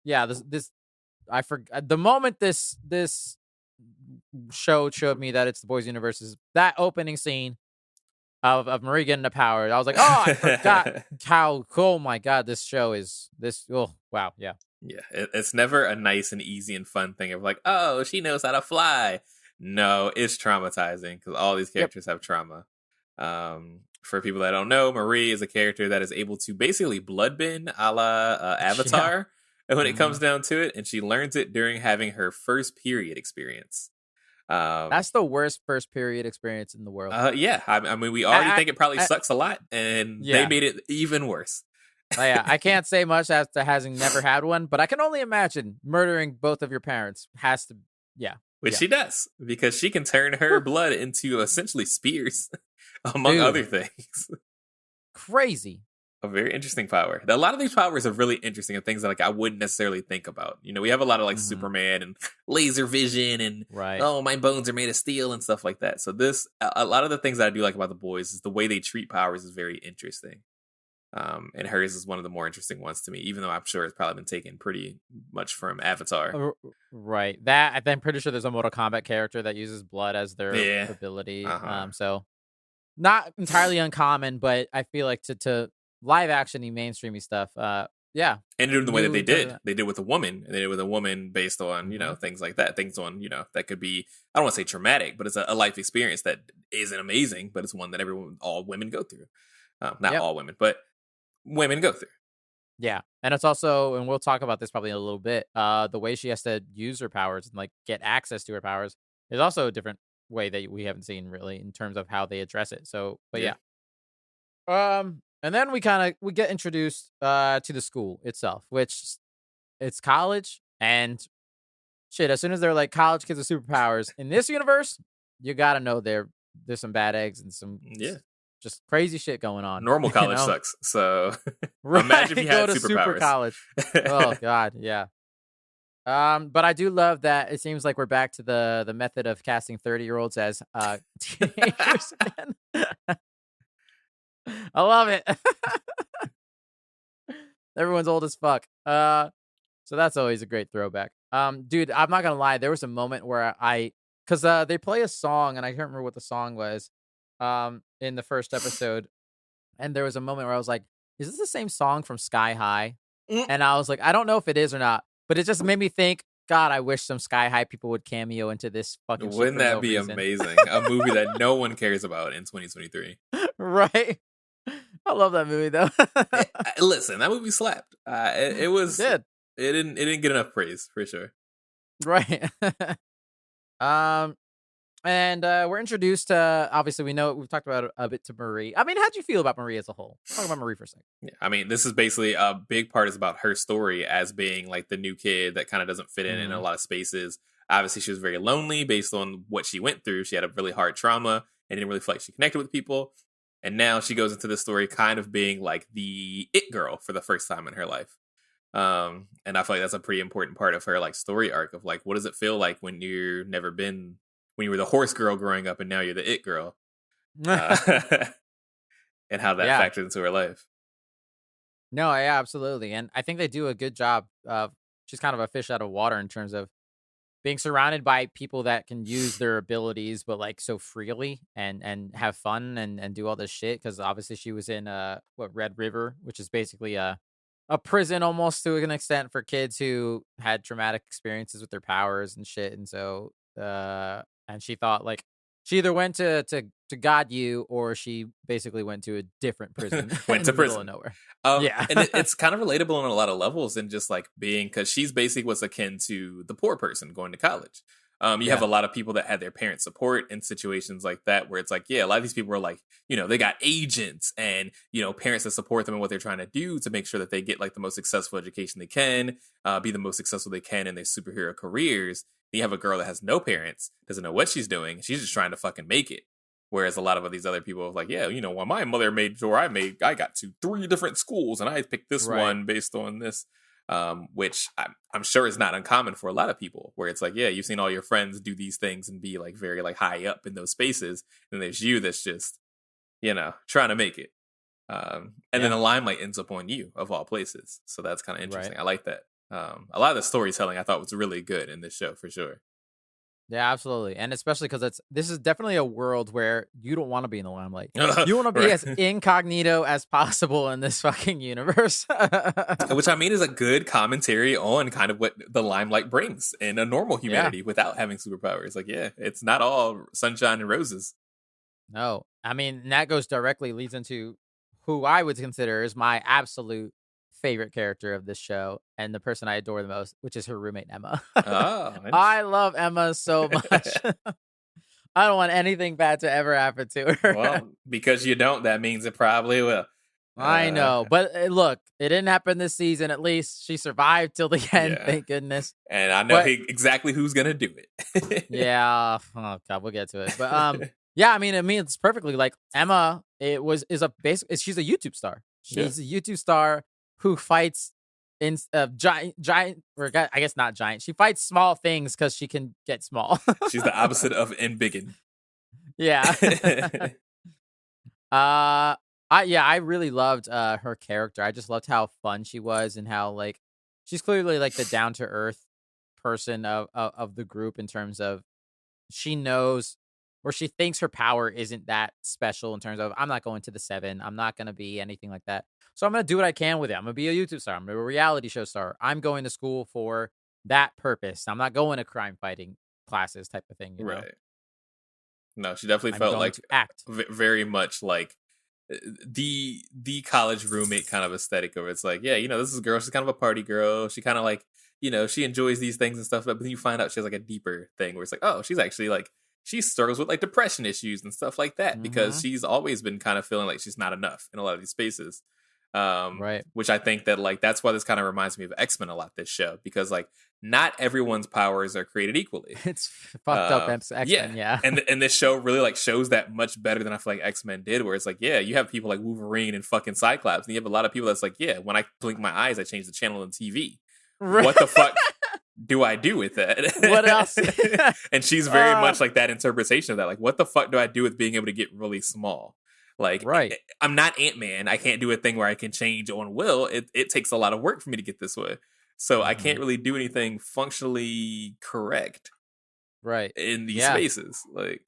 This I forgot the moment this show showed me that it's the Boys universe is that opening scene of Marie getting the power. I was like, oh, I forgot how cool. My God, this show is this. Oh, wow. Yeah. Yeah. It's never a nice and easy and fun thing of like, oh, she knows how to fly. No, it's traumatizing because all these characters have trauma. For people that don't know, Marie is a character that is able to basically bloodbend a la Avatar when it comes down to it. And she learns it during having her first period experience. That's the worst first period experience in the world. I mean, we already think it probably sucks a lot, and they made it even worse. I can't say much as to having never had one, but I can only imagine murdering both of your parents has to, Which she does, because she can turn her blood into essentially spears, among other things. Crazy. A very interesting power. A lot of these powers are really interesting and things that I wouldn't necessarily think about. We have a lot of Superman and laser vision and oh, my bones are made of steel and stuff like that. So a lot of the things that I do like about the Boys is the way they treat powers is very interesting. And hers is one of the more interesting ones to me, even though I'm sure it's probably been taken pretty much from Avatar. Right. That I'm pretty sure there's a Mortal Kombat character that uses blood as their ability. So not entirely uncommon, but I feel like to live actiony, mainstreamy stuff. Yeah. And in the way that they did with a woman, and they did with a woman based on, things like that. Things on, that could be, I don't want to say traumatic, but it's a life experience that isn't amazing, but it's one that all women go through. Not all women, but women go through. Yeah. And it's also, and we'll talk about this probably in a little bit, the way she has to use her powers and like get access to her powers is also a different way that we haven't seen really in terms of how they address it. So, but yeah. And then we get introduced to the school itself, which it's college, and shit, as soon as they're like college kids with superpowers in this universe, you gotta know there's some bad eggs and some just crazy shit going on. Normal college sucks. So right, imagine if you had go to superpowers. Super college. Oh god, yeah. But I do love that it seems like we're back to the method of casting 30-year-olds as teenagers again. I love it. Everyone's old as fuck. So that's always a great throwback. Dude, I'm not gonna lie. There was a moment where because they play a song, and I can't remember what the song was, in the first episode, and there was a moment where I was like, "Is this the same song from Sky High?" And I was like, "I don't know if it is or not," but it just made me think, God, I wish some Sky High people would cameo into this fucking shit. Wouldn't that no be reason. Amazing? A movie that no one cares about in 2023. Right? I love that movie though. Listen, that movie slapped. It was. It didn't get enough praise for sure. Right. And we're introduced to, obviously we've talked about it a bit, to Marie. I mean, how'd you feel about Marie as a whole? Let's talk about Marie for a second. Yeah, I mean, this is basically a big part is about her story as being like the new kid that kind of doesn't fit in a lot of spaces. Obviously, she was very lonely based on what she went through. She had a really hard trauma and didn't really feel like she connected with people. And now she goes into this story kind of being like the it girl for the first time in her life. And I feel like that's a pretty important part of her like story arc of like, what does it feel like when you were the horse girl growing up and now you're the it girl, and how that factors into her life. No, yeah, absolutely. And I think they do a good job of, she's kind of a fish out of water in terms of being surrounded by people that can use their abilities, but like so freely and have fun and do all this shit. Cause obviously she was in Red River, which is basically a prison almost to an extent for kids who had traumatic experiences with their powers and shit. And so, and she thought like she either went to God you, or she basically went to a different prison. Went to prison. Nowhere. Yeah. And it's kind of relatable on a lot of levels, and just like being, because she's basically what's akin to the poor person going to college. You have a lot of people that had their parents' support in situations like that, where it's like, yeah, a lot of these people are like, they got agents and, parents that support them in what they're trying to do to make sure that they get like the most successful education they can, be the most successful they can in their superhero careers. You have a girl that has no parents, doesn't know what she's doing. She's just trying to fucking make it. Whereas a lot of these other people are like, yeah, when my mother made sure I got to 3 different schools and I picked this one based on this, which I'm sure is not uncommon for a lot of people, where it's like, yeah, you've seen all your friends do these things and be like very like high up in those spaces. And there's you that's just, trying to make it. And then the limelight ends up on you of all places. So that's kind of interesting. Right. I like that. A lot of the storytelling I thought was really good in this show for sure. Yeah, absolutely. And especially because this is definitely a world where you don't want to be in the limelight. You want to be as incognito as possible in this fucking universe. Which I mean is a good commentary on kind of what the limelight brings in a normal humanity without having superpowers. Like, yeah, it's not all sunshine and roses. No. I mean, that leads into who I would consider is my absolute favorite character of this show, and the person I adore the most, which is her roommate Emma. I love Emma so much. I don't want anything bad to ever happen to her. Well, because you don't, that means it probably will. I know, but look, it didn't happen this season. At least she survived till the end, thank goodness. And I know exactly who's gonna do it. Yeah, oh god, we'll get to it. But yeah, I mean, it's perfectly like Emma. She's a YouTube star. She's a YouTube star who fights in giant, or I guess not giant. She fights small things because she can get small. She's the opposite of embiggen. Yeah. I really loved her character. I just loved how fun she was and how like she's clearly like the down to earth person of the group in terms of she knows or she thinks her power isn't that special in terms of I'm not going to the 7. I'm not going to be anything like that. So I'm going to do what I can with it. I'm going to be a YouTube star. I'm going to be a reality show star. I'm going to school for that purpose. I'm not going to crime fighting classes type of thing. You know? Right. No, she definitely felt like act very much like the college roommate kind of aesthetic of it. It's like, yeah, you know, this is a girl. She's kind of a party girl. She kind of like, you know, she enjoys these things and stuff. But then you find out she has like a deeper thing where it's like, oh, she's actually like, she struggles with like depression issues and stuff like that because she's always been kind of feeling like she's not enough in a lot of these spaces. Right. Which I think that like that's why this kind of reminds me of X-Men a lot, this show, because like not everyone's powers are created equally. It's fucked up X-Men, yeah. And this show really like shows that much better than I feel like X-Men did, where it's like, yeah, you have people like Wolverine and fucking Cyclops, and you have a lot of people that's like, yeah, when I blink my eyes, I change the channel on TV. Right. What the fuck do I do with that? What else? And she's very much like that interpretation of that. Like, what the fuck do I do with being able to get really small? Like, right. I'm not Ant-Man. I can't do a thing where I can change on will. It takes a lot of work for me to get this way. So I can't really do anything functionally correct. Right. In these spaces. Like,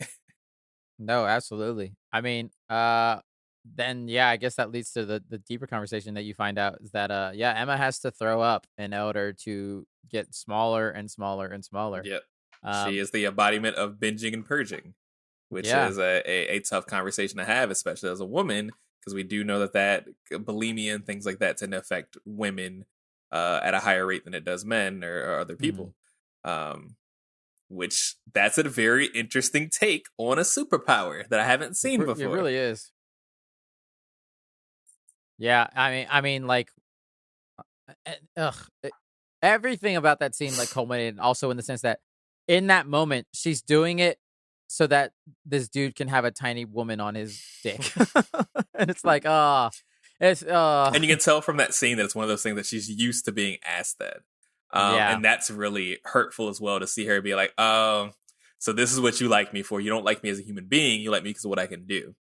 no, absolutely. I mean, then, yeah, I guess that leads to the deeper conversation that you find out is that, Emma has to throw up in order to get smaller and smaller and smaller. Yep. She is the embodiment of binging and purging. Which is a tough conversation to have, especially as a woman, because we do know that bulimia and things like that tend to affect women at a higher rate than it does men or other people. Which that's a very interesting take on a superpower that I haven't seen before. It really is. Yeah, I mean, like, everything about that scene like culminated also in the sense that in that moment she's doing it so that this dude can have a tiny woman on his dick. And it's like, and you can tell from that scene that it's one of those things that she's used to being asked that. And that's really hurtful as well to see her be like, oh, so this is what you like me for. You don't like me as a human being. You like me because of what I can do.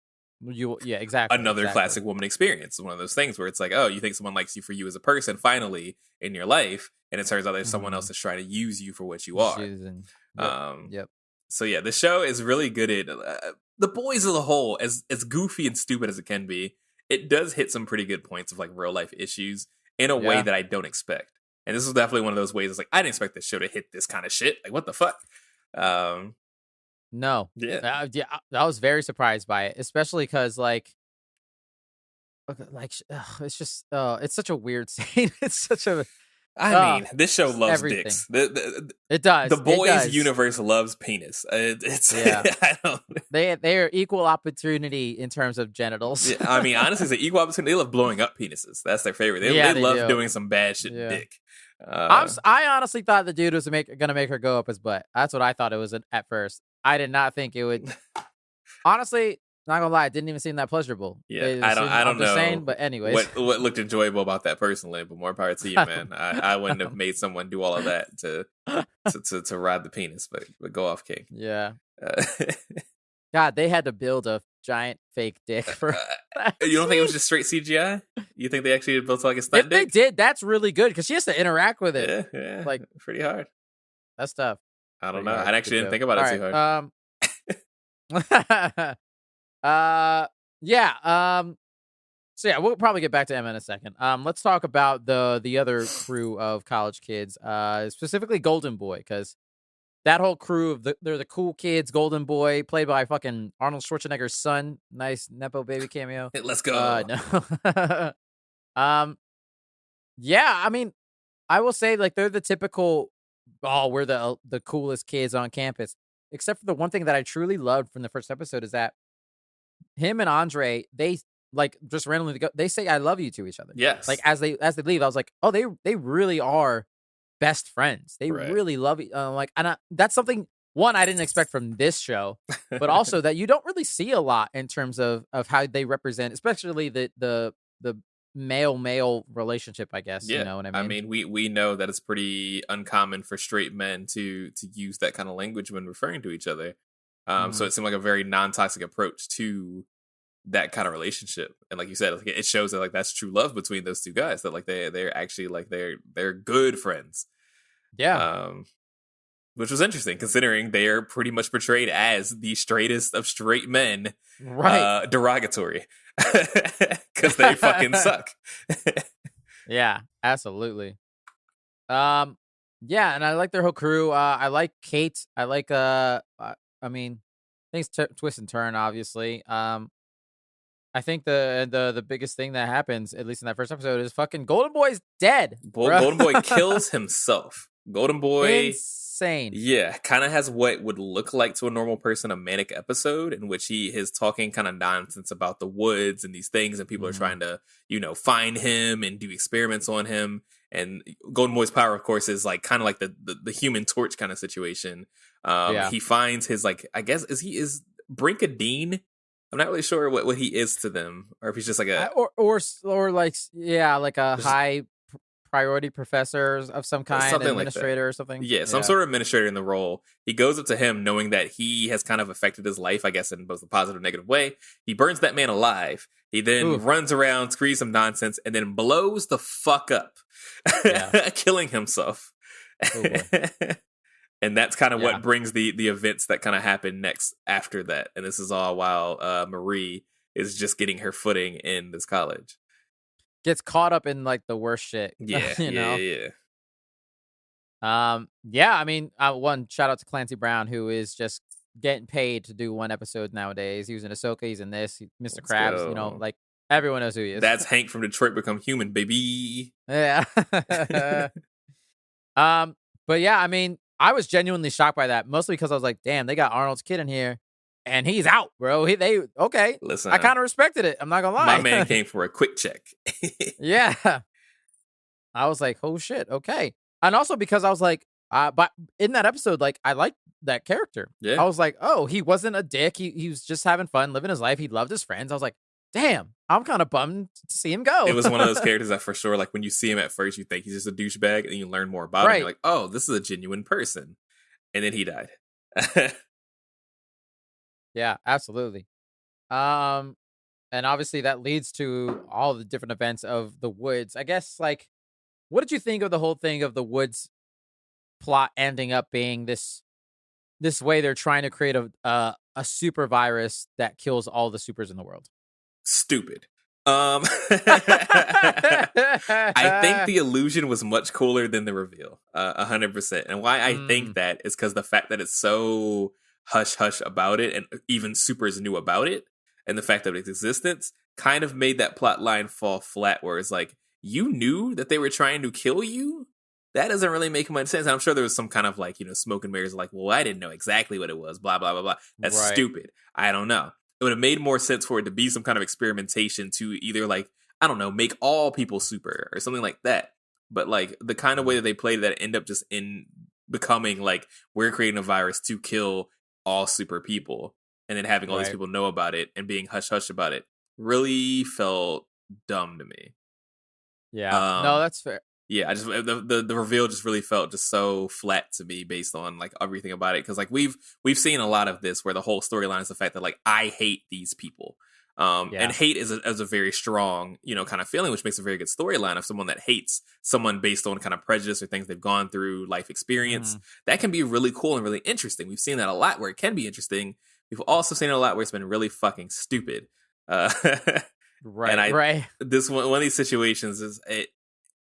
Exactly. Another classic woman experience. One of those things where it's like, oh, you think someone likes you for you as a person finally in your life. And it turns out there's someone else that's trying to use you for what you are. Yep. So yeah, the show is really good at the boys as a whole, as goofy and stupid as it can be. It does hit some pretty good points of like real life issues in a way that I don't expect. And this is definitely one of those ways. It's like I didn't expect this show to hit this kind of shit. Like what the fuck? No. Yeah. I was very surprised by it, especially because like it's just it's such a weird scene. It's such a. I mean, this show loves everything. dicks. It does. The boys' universe loves penis. It's I don't. They are equal opportunity in terms of genitals. Yeah, I mean, honestly, it's an equal opportunity. They love blowing up penises. That's their favorite. They love doing some bad shit dick. I honestly thought the dude was gonna make her go up his butt. That's what I thought it was at first. I did not think it would. Honestly, not gonna lie, it didn't even seem that pleasurable. Yeah, I don't know. Saying, but anyways, what looked enjoyable about that personally, but more power to you, man. I wouldn't have made someone do all of that to ride the penis, but go off, King. Yeah. God, they had to build a giant fake dick for. You don't think it was just straight CGI? You think they actually built like a stunt dick? If they did, that's really good because she has to interact with it. Yeah, like pretty hard. That's tough. I don't know. I actually didn't think about it too hard. So yeah, we'll probably get back to Emma in a second. Let's talk about the other crew of college kids, specifically Golden Boy, because that whole crew of they're the cool kids. Golden Boy, played by fucking Arnold Schwarzenegger's son. Nice nepo baby cameo. Let's go. No. Yeah, I mean, I will say like they're the typical. Oh, we're the coolest kids on campus. Except for the one thing that I truly loved from the first episode is that him and Andre, they like just randomly go, they say "I love you" to each other. Yes. Like as they leave, I was like, oh, they really are best friends. They really love you. That's something one I didn't expect from this show, but also that you don't really see a lot in terms of how they represent, especially the male relationship, I guess. Yeah. You know what I mean? I mean, we know that it's pretty uncommon for straight men to use that kind of language when referring to each other. So it seemed like a very non-toxic approach to that kind of relationship. And like you said, like, it shows that like that's true love between those two guys, that like they're actually like they're good friends. Yeah. Which was interesting considering they are pretty much portrayed as the straightest of straight men, right? Derogatory, because they fucking suck. Yeah, absolutely. Yeah, and I like their whole crew. I like Kate. I like I mean, things twist and turn, obviously. I think the biggest thing that happens, at least in that first episode, is fucking Golden Boy's dead. Golden Boy kills himself. Golden Boy, insane. Yeah, kind of has what would look like to a normal person a manic episode in which he is talking kind of nonsense about the woods and these things, and people are trying to, find him and do experiments on him. And Golden Boy's power, of course, is like kind of like the Human Torch kind of situation. He finds his, like, I guess is Brink a dean? I'm not really sure what he is to them, or if he's just like a or like a high priority professor of some kind, something administrator like or something. Yeah, some sort of administrator in the role. He goes up to him knowing that he has kind of affected his life, I guess, in both a positive and negative way. He burns that man alive. He then runs around, screams some nonsense, and then blows the fuck up, killing himself. Oh, and that's kind of what brings the events that kind of happen next after that. And this is all while Marie is just getting her footing in this college. Gets caught up in like the worst shit. Yeah, yeah. I mean, one shout out to Clancy Brown, who is just getting paid to do one episode nowadays. He was in Ahsoka, he's in this, Mr. Krabs, like everyone knows who he is. That's Hank from Detroit Become Human, baby. Yeah. But yeah, I mean, I was genuinely shocked by that, mostly because I was like, damn, they got Arnold's kid in here. And he's out, bro. Okay. Listen, I kind of respected it. I'm not gonna lie. My man came for a quick check. Yeah. I was like, oh shit, okay. And also because I was like, but in that episode, like, I liked that character. Yeah. I was like, oh, he wasn't a dick. He was just having fun, living his life. He loved his friends. I was like, damn, I'm kind of bummed to see him go. It was one of those characters that for sure, like, when you see him at first, you think he's just a douchebag, and you learn more about him. You're like, oh, this is a genuine person. And then he died. Yeah, absolutely. And obviously that leads to all the different events of the woods. I guess, like, what did you think of the whole thing of the woods plot ending up being this way they're trying to create a super virus that kills all the supers in the world? Stupid. I think the illusion was much cooler than the reveal, 100%. And why I think that is because the fact that it's so hush-hush about it, and even supers knew about it, and the fact of its existence kind of made that plot line fall flat, where it's like, you knew that they were trying to kill you? That doesn't really make much sense. And I'm sure there was some kind of, like, smoke and mirrors, like, well, I didn't know exactly what it was, blah, blah, blah, blah. That's stupid. I don't know. It would have made more sense for it to be some kind of experimentation to either, like, I don't know, make all people super or something like that. But, like, the kind of way that they played that end up just in becoming, like, we're creating a virus to kill all super people, and then having all these people know about it and being hush-hush about it really felt dumb to me. Yeah. No, that's fair. Yeah, I just the reveal just really felt just so flat to me based on, like, everything about it, because, like, we've seen a lot of this where the whole storyline is the fact that, like, I hate these people. And hate is a very strong, kind of feeling, which makes a very good storyline of someone that hates someone based on kind of prejudice or things they've gone through, life experience. That can be really cool and really interesting. We've seen that a lot where it can be interesting. We've also seen it a lot where it's been really fucking stupid. Right. This one of these situations is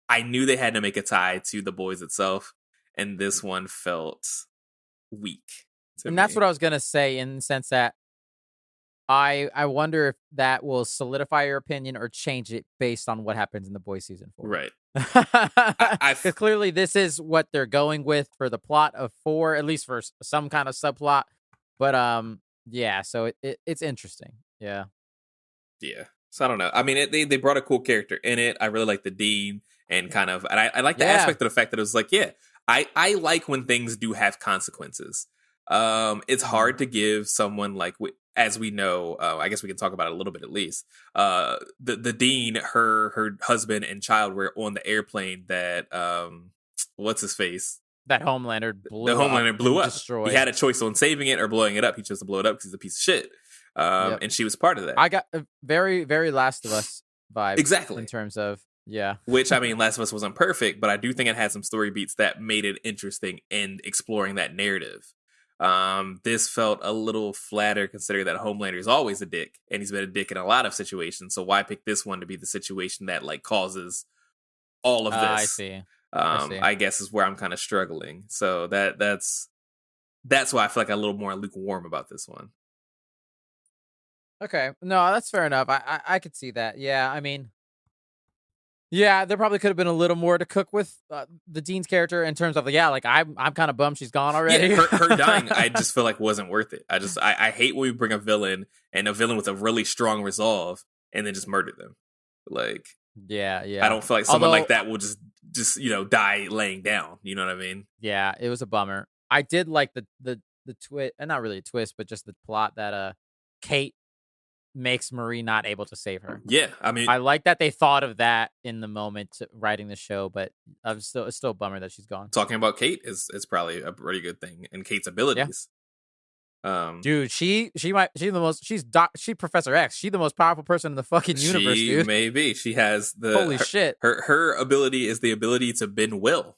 I knew they had to make a tie to the boys itself, and this one felt weak. And that's what I was gonna say, in the sense that I wonder if that will solidify your opinion or change it based on what happens in the boys season 4. Right. Because clearly this is what they're going with for the plot of 4, at least for some kind of subplot. But yeah, so it's interesting. Yeah. So I don't know. I mean, they brought a cool character in it. I really like the dean, and I like the aspect of the fact that it was like, I like when things do have consequences. It's hard to give someone, like, as we know, I guess we can talk about it a little bit at least. The dean, her husband and child were on the airplane that what's his face? That Homelander blew blew up. Destroyed. He had a choice on saving it or blowing it up. He chose to blow it up because he's a piece of shit. And she was part of that. I got a very, very Last of Us vibe. Exactly. In terms of, Which, I mean, Last of Us wasn't perfect, but I do think it had some story beats that made it interesting in exploring that narrative. This felt a little flatter considering that Homelander is always a dick, and he's been a dick in a lot of situations. So why pick this one to be the situation that like causes all of this? I see. I guess is where I'm kind of struggling. So that's why I feel like I'm a little more lukewarm about this one. Okay, no, that's fair enough. I could see that. Yeah, I mean, yeah, there probably could have been a little more to cook with the Dean's character in terms of I'm kind of bummed she's gone already. Yeah, her dying, I just feel like wasn't worth it. I hate when we bring a villain with a really strong resolve and then just murder them. Like, yeah, I don't feel like someone like that will just die laying down. You know what I mean? Yeah, it was a bummer. I did like the twist, and not really a twist, but just the plot that Kate makes Marie not able to save her. Yeah, I mean, I like that they thought of that in the moment writing the show, but it's still a bummer that she's gone. Talking about Kate is probably a pretty good thing, and Kate's abilities. Yeah. Dude, she's Professor X. She's the most powerful person in the fucking universe, dude. Maybe she has holy shit. Her ability is the ability to bend will.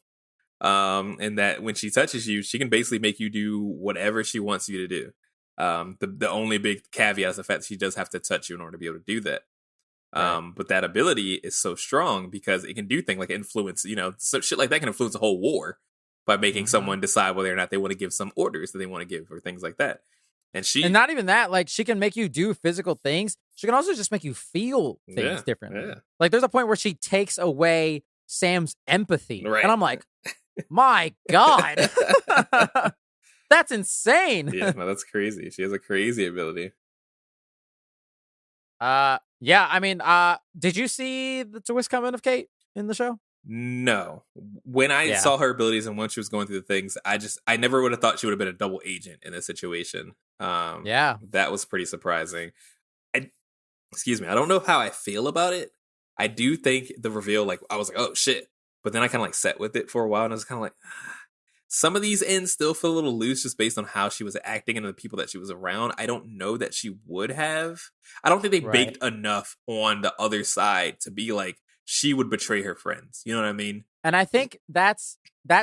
And that when she touches you, she can basically make you do whatever she wants you to do. The only big caveat is the fact that she does have to touch you in order to be able to do that. Right. But that ability is so strong because it can do things like influence, so shit like that can influence a whole war by making someone decide whether or not they want to give some orders that they want to give or things like that. And not even that, like she can make you do physical things. She can also just make you feel things differently. Yeah. Like there's a point where she takes away Sam's empathy. Right. And I'm like, my God. That's insane. Yeah, no, that's crazy. She has a crazy ability. Yeah, I mean, did you see the twist coming of Kate in the show? No. When I saw her abilities and when she was going through the things, I never would have thought she would have been a double agent in this situation. That was pretty surprising. Excuse me, I don't know how I feel about it. I do think the reveal, like, I was like, oh shit. But then I kind of like sat with it for a while and I was kind of like, some of these ends still feel a little loose just based on how she was acting and the people that she was around. I don't know that she would have. I don't think they baked enough on the other side to be like, she would betray her friends. You know what I mean? And I think that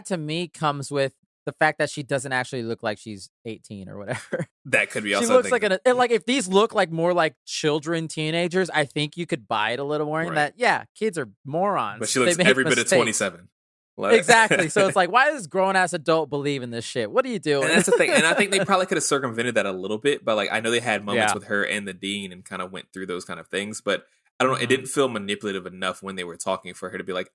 to me comes with the fact that she doesn't actually look like she's 18 or whatever. That could be also. She looks like like if these look like more like children, teenagers, I think you could buy it a little more. That kids are morons. But she looks every bit of 27. Exactly. So it's like, why does grown ass adult believe in this shit? What are you doing? And that's the thing. And I think they probably could have circumvented that a little bit. But like, I know they had moments with her and the dean and kind of went through those kind of things. But I don't know. It didn't feel manipulative enough when they were talking for her to be like,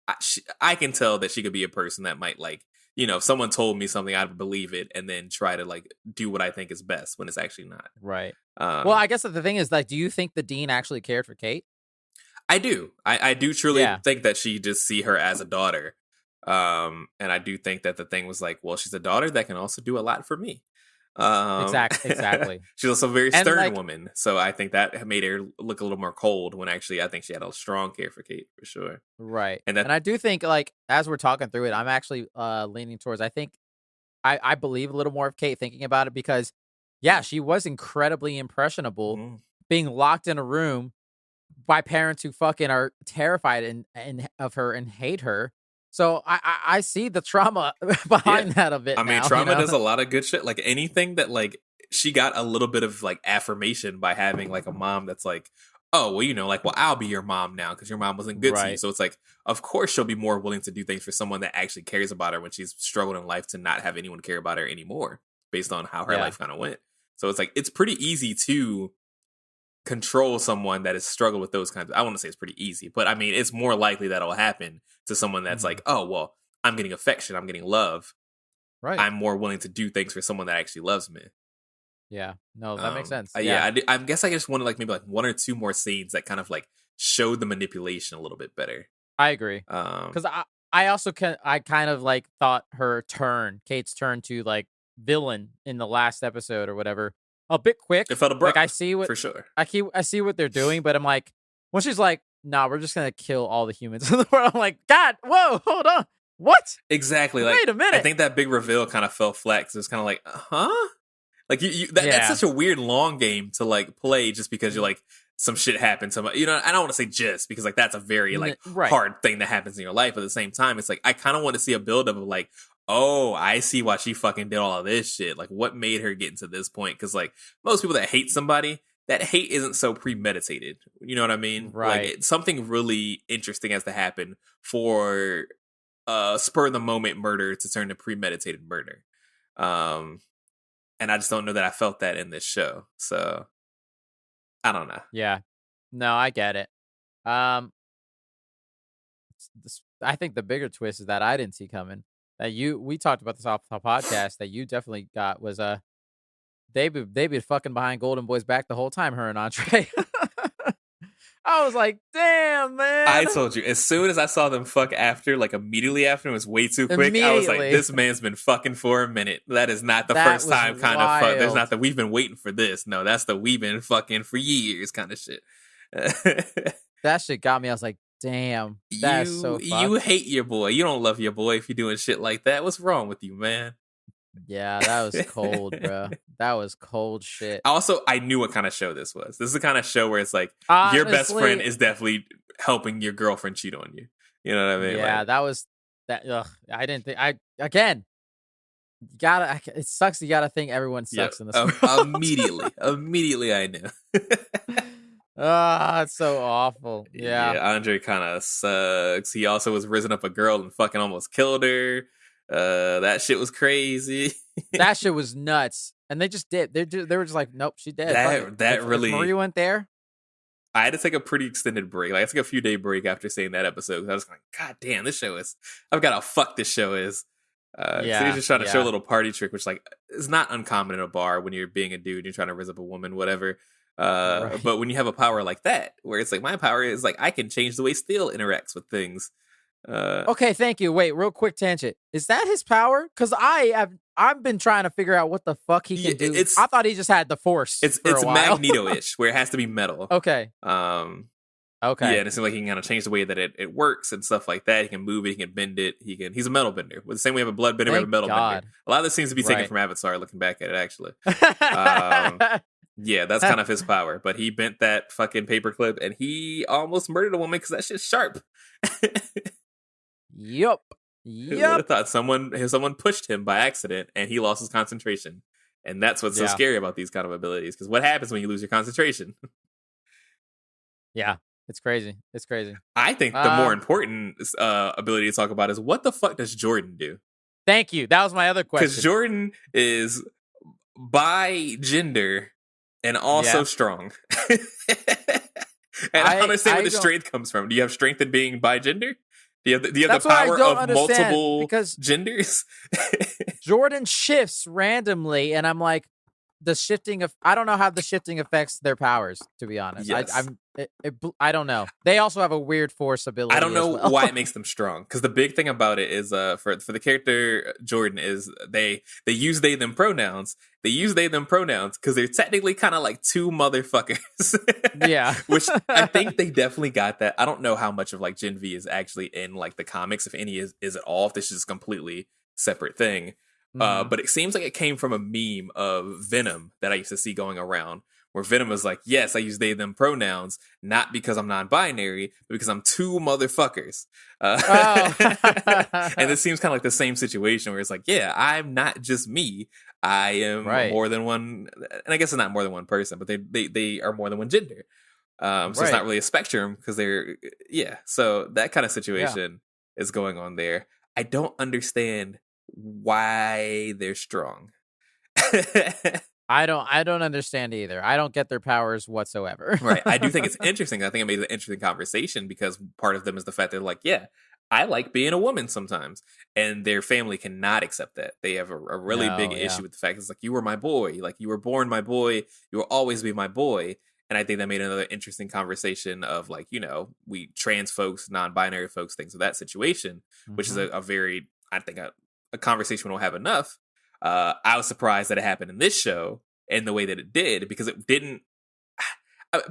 I can tell that she could be a person that might like, if someone told me something, I'd believe it and then try to like do what I think is best when it's actually not. Right. Well, I guess that the thing is like, do you think the dean actually cared for Kate? I do. I do truly think that she just see her as a daughter. And I do think that the thing was like, well, she's a daughter that can also do a lot for me. Exactly. She's also a very stern woman, so I think that made her look a little more cold when actually I think she had a strong care for Kate for sure. Right. And I do think like as we're talking through it, I'm actually leaning towards I think I believe a little more of Kate thinking about it because she was incredibly impressionable being locked in a room by parents who fucking are terrified and of her and hate her. So I see the trauma behind that of it. I mean, trauma does a lot of good shit. Like anything that like she got a little bit of like affirmation by having like a mom that's like, oh, well, like, well, I'll be your mom now because your mom wasn't good to you. So it's like, of course she'll be more willing to do things for someone that actually cares about her when she's struggled in life to not have anyone care about her anymore based on how her life kind of went. So it's like, it's pretty easy to control someone that has struggled with those kinds of, I want to say it's pretty easy, but I mean, it's more likely that'll happen to someone that's like, oh, well, I'm getting affection, I'm getting love. Right. I'm more willing to do things for someone that actually loves me. Yeah. No, that makes sense. I guess I just wanted like maybe like one or two more scenes that kind of like showed the manipulation a little bit better. I agree. Because I also kind of like thought Kate's turn to like villain in the last episode or whatever, a bit quick. It felt abrupt. Like I see what for sure. I see what they're doing, but I'm like, when she's like, "Nah, we're just gonna kill all the humans in the world," I'm like, God, whoa, hold on, what? Exactly. Wait a minute. I think that big reveal kind of fell flat because it was kind of like, huh? Like that's such a weird long game to like play just because you're like some shit happened. I don't want to say just because like that's a very like hard thing that happens in your life. But at the same time, it's like I kind of want to see a build up of like, oh, I see why she fucking did all of this shit. Like what made her get into this point? Because like most people that hate somebody, that hate isn't so premeditated. You know what I mean? Right. Like something really interesting has to happen for spur of the moment murder to turn to premeditated murder. And I just don't know that I felt that in this show. So I don't know. Yeah. No, I get it. I think the bigger twist is that I didn't see coming. That we talked about this off the podcast that you definitely got was they been fucking behind Golden Boy's back the whole time, her and Andre. I was like, damn, man. I told you, as soon as I saw them fuck after, like immediately after, it was way too quick. I was like, this man's been fucking for a minute. That is not the first time kind of fuck. There's not the we've been waiting for this. No, that's the we've been fucking for years kind of shit. That shit got me. I was like, damn, that's so fucked. You hate your boy. You don't love your boy if you're doing shit like that. What's wrong with you, man? Yeah, that was cold, bro. That was cold shit. Also, I knew what kind of show this was. This is the kind of show where it's like, honestly, your best friend is definitely helping your girlfriend cheat on you. You know what I mean? Yeah, like, that was that. Ugh, I didn't think. It sucks. You gotta think everyone sucks in this world. Immediately, I knew. It's so awful. Yeah, Andre kind of sucks. He also was risen up a girl and fucking almost killed her. That shit was crazy. That shit was nuts. And they just did. They were just like, nope, she dead. That really. If Marie went there. I had to take a pretty extended break. Like I took a few day break after seeing that episode. I was like, God damn, this show is. I've got how fuck this show is. So he's just trying to show a little party trick, which like is not uncommon in a bar when you're being a dude, you're trying to raise up a woman, whatever. Right. But when you have a power like that, where it's like my power is like I can change the way steel interacts with things. Okay, thank you. Wait, real quick tangent. Is that his power? Because I've been trying to figure out what the fuck he can do. I thought he just had the force. It's Magneto-ish, where it has to be metal. Okay. Okay. Yeah, and it seems like he can kind of change the way that it works and stuff like that. He can move it, he can bend it, he's a metal bender. With the same way we have a blood bender, we have a metal bender. A lot of this seems to be taken from Avatar, looking back at it, actually. Yeah, that's kind of his power. But he bent that fucking paperclip and he almost murdered a woman because that shit's sharp. Yup. Who would have thought someone pushed him by accident and he lost his concentration? And that's what's so scary about these kind of abilities. Because what happens when you lose your concentration? Yeah, it's crazy. It's crazy. I think the more important ability to talk about is what the fuck does Jordan do? Thank you. That was my other question. Because Jordan is bi gender and also strong. And I don't understand where the strength comes from. Do you have strength in being bi gender? Do you have the power of multiple genders? Jordan shifts randomly, and I'm like, I don't know how the shifting affects their powers, to be honest. Yes. I don't know. They also have a weird force ability. I don't know why it makes them strong. Because the big thing about it is for the character Jordan is they use they them pronouns. They use they them pronouns because they're technically kind of like two motherfuckers. Yeah. Which I think they definitely got that. I don't know how much of like Gen V is actually in like the comics, if any is at all, if this is a completely separate thing. But it seems like it came from a meme of Venom that I used to see going around, where Venom was like, yes, I use they, them pronouns, not because I'm non-binary, but because I'm two motherfuckers. And it seems kind of like the same situation where it's like, yeah, I'm not just me. I am more than one. And I guess it's not more than one person, but they are more than one gender. So it's not really a spectrum because so that kind of situation is going on there. I don't understand why they're strong. I don't understand either. I don't get their powers whatsoever. Right. I do think it's interesting. I think it made an interesting conversation because part of them is the fact that they're like, yeah, I like being a woman sometimes. And their family cannot accept that. They have a really big issue with the fact it's like, you were my boy. Like, you were born my boy. You will always be my boy. And I think that made another interesting conversation of like, you know, we trans folks, non-binary folks, things of that situation, which is a very, I think, a conversation we don't have enough. I was surprised that it happened in this show in the way that it did, because it didn't.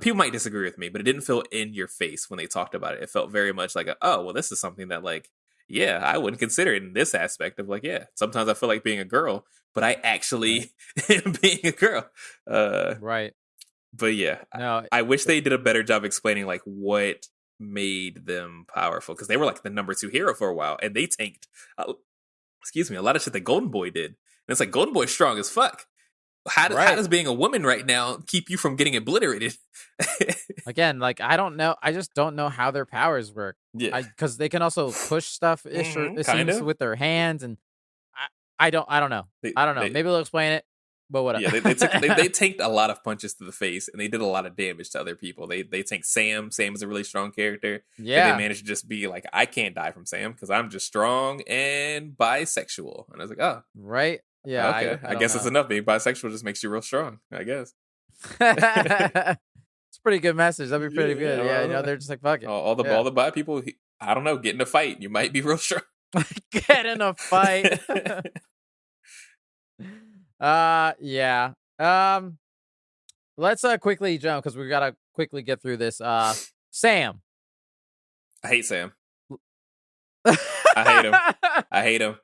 People might disagree with me, but it didn't feel in your face when they talked about it. It felt very much like, oh, well, this is something that like, yeah, I wouldn't consider it in this aspect of like, yeah, sometimes I feel like being a girl, but I actually am being a girl. Right. But yeah, No, I wish they did a better job explaining like what made them powerful, because they were like the number 2 hero for a while, and they tanked. A lot of shit that Golden Boy did, and it's like Golden Boy's strong as fuck. How does being a woman right now keep you from getting obliterated? Again, like I don't know. I just don't know how their powers work. Yeah, because they can also push stuff ish or it kind seems of. with their hands, and I don't know. I don't know. Maybe they'll explain it, but whatever. Yeah, they tanked a lot of punches to the face, and they did a lot of damage to other people. They tanked Sam. Sam is a really strong character. Yeah, and they managed to just be like, I can't die from Sam because I'm just strong and bisexual. And I was like, oh, right. Yeah, okay. I guess it's enough. Being bisexual just makes you real strong, I guess. It's a pretty good message. That'd be pretty good. Yeah, they're just like, fuck it. All the bi people, I don't know, get in a fight. You might be real strong. Get in a fight. Yeah. Let's quickly jump because we gotta quickly get through this. Sam. I hate Sam. I hate him.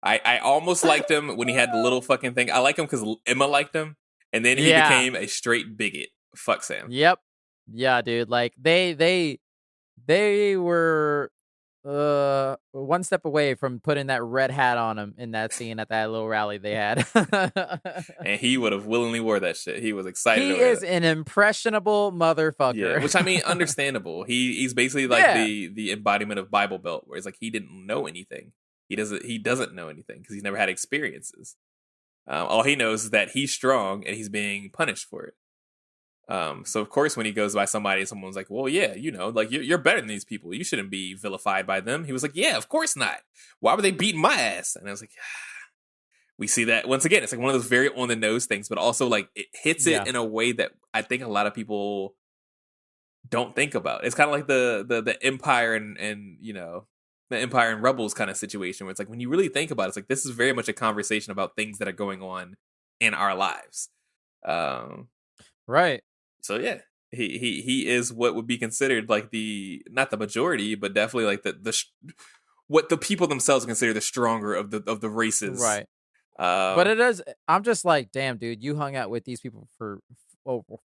I almost liked him when he had the little fucking thing. I like him because Emma liked him, and then he became a straight bigot. Fuck Sam. Yep. Yeah, dude. Like they were one step away from putting that red hat on him in that scene at that little rally they had. And he would have willingly wore that shit. He was excited. He is an impressionable motherfucker. Yeah, which I mean, understandable. He's basically like the embodiment of Bible Belt, where it's like he didn't know anything. He doesn't know anything because he's never had experiences. All he knows is that he's strong and he's being punished for it. So of course, when he goes by somebody, someone's like, well, yeah, like you're better than these people. You shouldn't be vilified by them. He was like, yeah, of course not. Why were they beating my ass? And I was like, we see that once again. It's like one of those very on the nose things, but also like it hits it in a way that I think a lot of people don't think about. It's kind of like the Empire and the Empire and Rebels kind of situation, where it's like when you really think about it, it's like this is very much a conversation about things that are going on in our lives. Right. So yeah, he is what would be considered like not the majority, but definitely like the what the people themselves consider the stronger of the races. Right. But it is. I'm just like, damn, dude, you hung out with these people for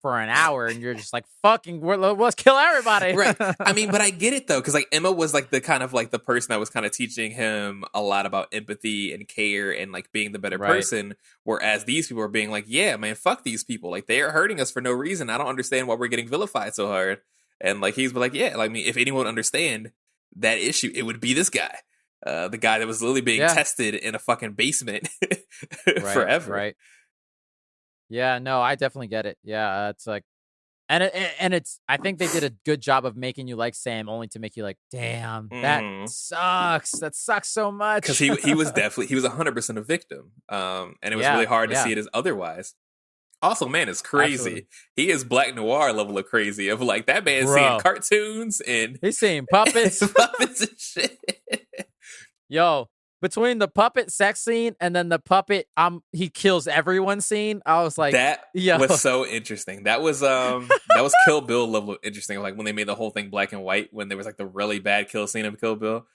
an hour, and you're just like, fucking, let's kill everybody. Right. I mean, but I get it though, because like Emma was like the kind of like the person that was kind of teaching him a lot about empathy and care and like being the better person. Whereas these people are being like, yeah, man, fuck these people. Like they are hurting us for no reason. I don't understand why we're getting vilified so hard. And like he's like, yeah, like I mean, if anyone would understand that issue, it would be this guy. The guy that was literally being tested in a fucking basement forever. Right. Yeah, no, I definitely get it. Yeah, it's like, and it's. I think they did a good job of making you like Sam, only to make you like, damn, that sucks. That sucks so much. Because he was 100% a victim, and it was really hard to see it as otherwise. Also, man, it's crazy. Absolutely. He is Black Noir level of crazy. Of like that man seeing cartoons and he's seeing puppets, puppets and shit. Yo. Between the puppet sex scene and then the puppet he kills everyone scene, I was like, that was so interesting. That was Kill Bill level interesting. Like when they made the whole thing black and white, when there was like the really bad kill scene of Kill Bill,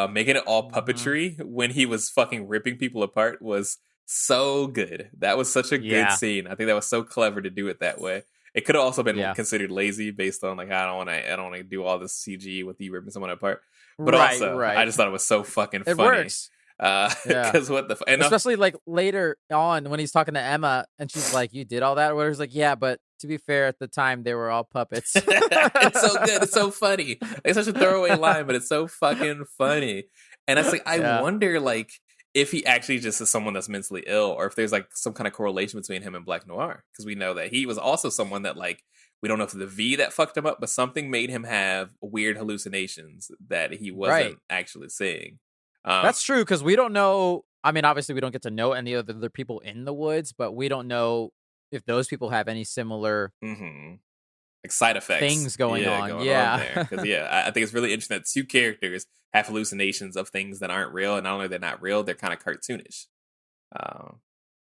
making it all puppetry when he was fucking ripping people apart was so good. That was such a good scene. I think that was so clever to do it that way. It could have also been considered lazy based on like I don't want to do all this CG with you ripping someone apart. But I just thought it was so fucking funny. It works. Because what the especially like later on when he's talking to Emma and she's like, you did all that, or whatever. He's like, yeah, but to be fair, at the time they were all puppets. It's so good, it's so funny. It's such a throwaway line, but it's so fucking funny. And it's like I wonder like if he actually just is someone that's mentally ill, or if there's like some kind of correlation between him and Black Noir, because we know that he was also someone that like we don't know if it's the V that fucked him up, but something made him have weird hallucinations that he wasn't actually seeing. That's true, because we don't know. I mean, obviously, we don't get to know any of the other people in the woods, but we don't know if those people have any similar like side effects things going on. Because I think it's really interesting that two characters have hallucinations of things that aren't real, and not only they're not real, they're kind of cartoonish.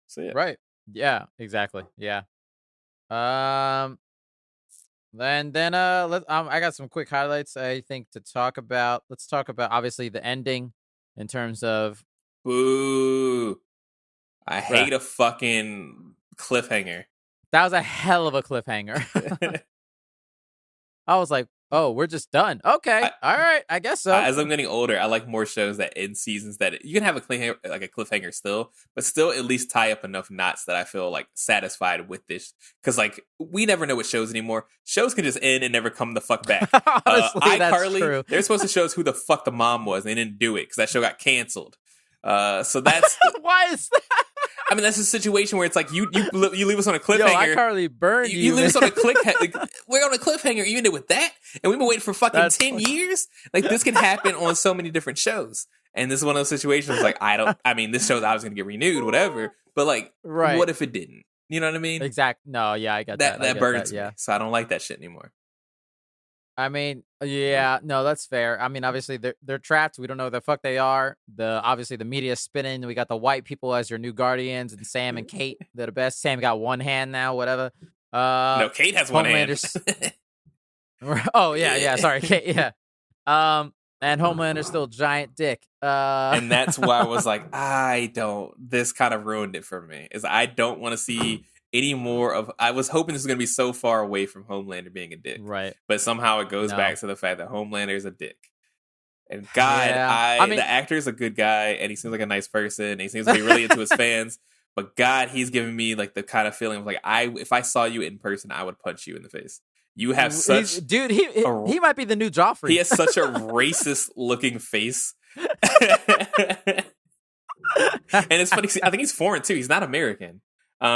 So yeah, right, yeah, exactly, yeah. Then I got some quick highlights I think to talk about. Let's talk about obviously the ending. in terms of. Boo! I hate a fucking cliffhanger. That was a hell of a cliffhanger. I was like, oh, we're just done. Okay. All right. I guess so. As I'm getting older, I like more shows that end seasons that you can have a cliffhanger still, but still at least tie up enough knots that I feel like satisfied with this. Because like we never know what shows anymore. Shows can just end and never come the fuck back. Honestly, that's true. They're supposed to show us who the fuck the mom was, and they didn't do it because that show got canceled. So that's why is that? I mean, that's a situation where it's like you leave us on a cliffhanger. Yo, I burned you. You leave us on a cliffhanger. We're on a cliffhanger. You ended with that, and we've been waiting for fucking 10 years. Like this can happen on so many different shows, and this is one of those situations. Like I mean, this show's obviously gonna get renewed, whatever. But like, what if it didn't? You know what I mean? Exactly. No, yeah, I got that. That burns me. So I don't like that shit anymore. I mean, yeah, no, that's fair. I mean, obviously they're trapped. We don't know who the fuck they are. Obviously the media's spinning. We got the white people as your new guardians, and Sam and Kate. They're the best. Sam got one hand now. Whatever. No, Kate has one hand. Oh yeah. Sorry, Kate. Yeah. And Homelander's still a giant dick. And that's why I was like, this kind of ruined it for me. Is I don't want to see any more of. I was hoping this was going to be so far away from Homelander being a dick, right? But somehow it goes back to the fact that Homelander is a dick. And God, I mean, the actor is a good guy, and he seems like a nice person. And he seems to be really into his fans. But God, he's giving me like the kind of feeling of like if I saw you in person, I would punch you in the face. You have such dude. He might be the new Joffrey. He has such a racist looking face. And it's funny. I think he's foreign too. He's not American.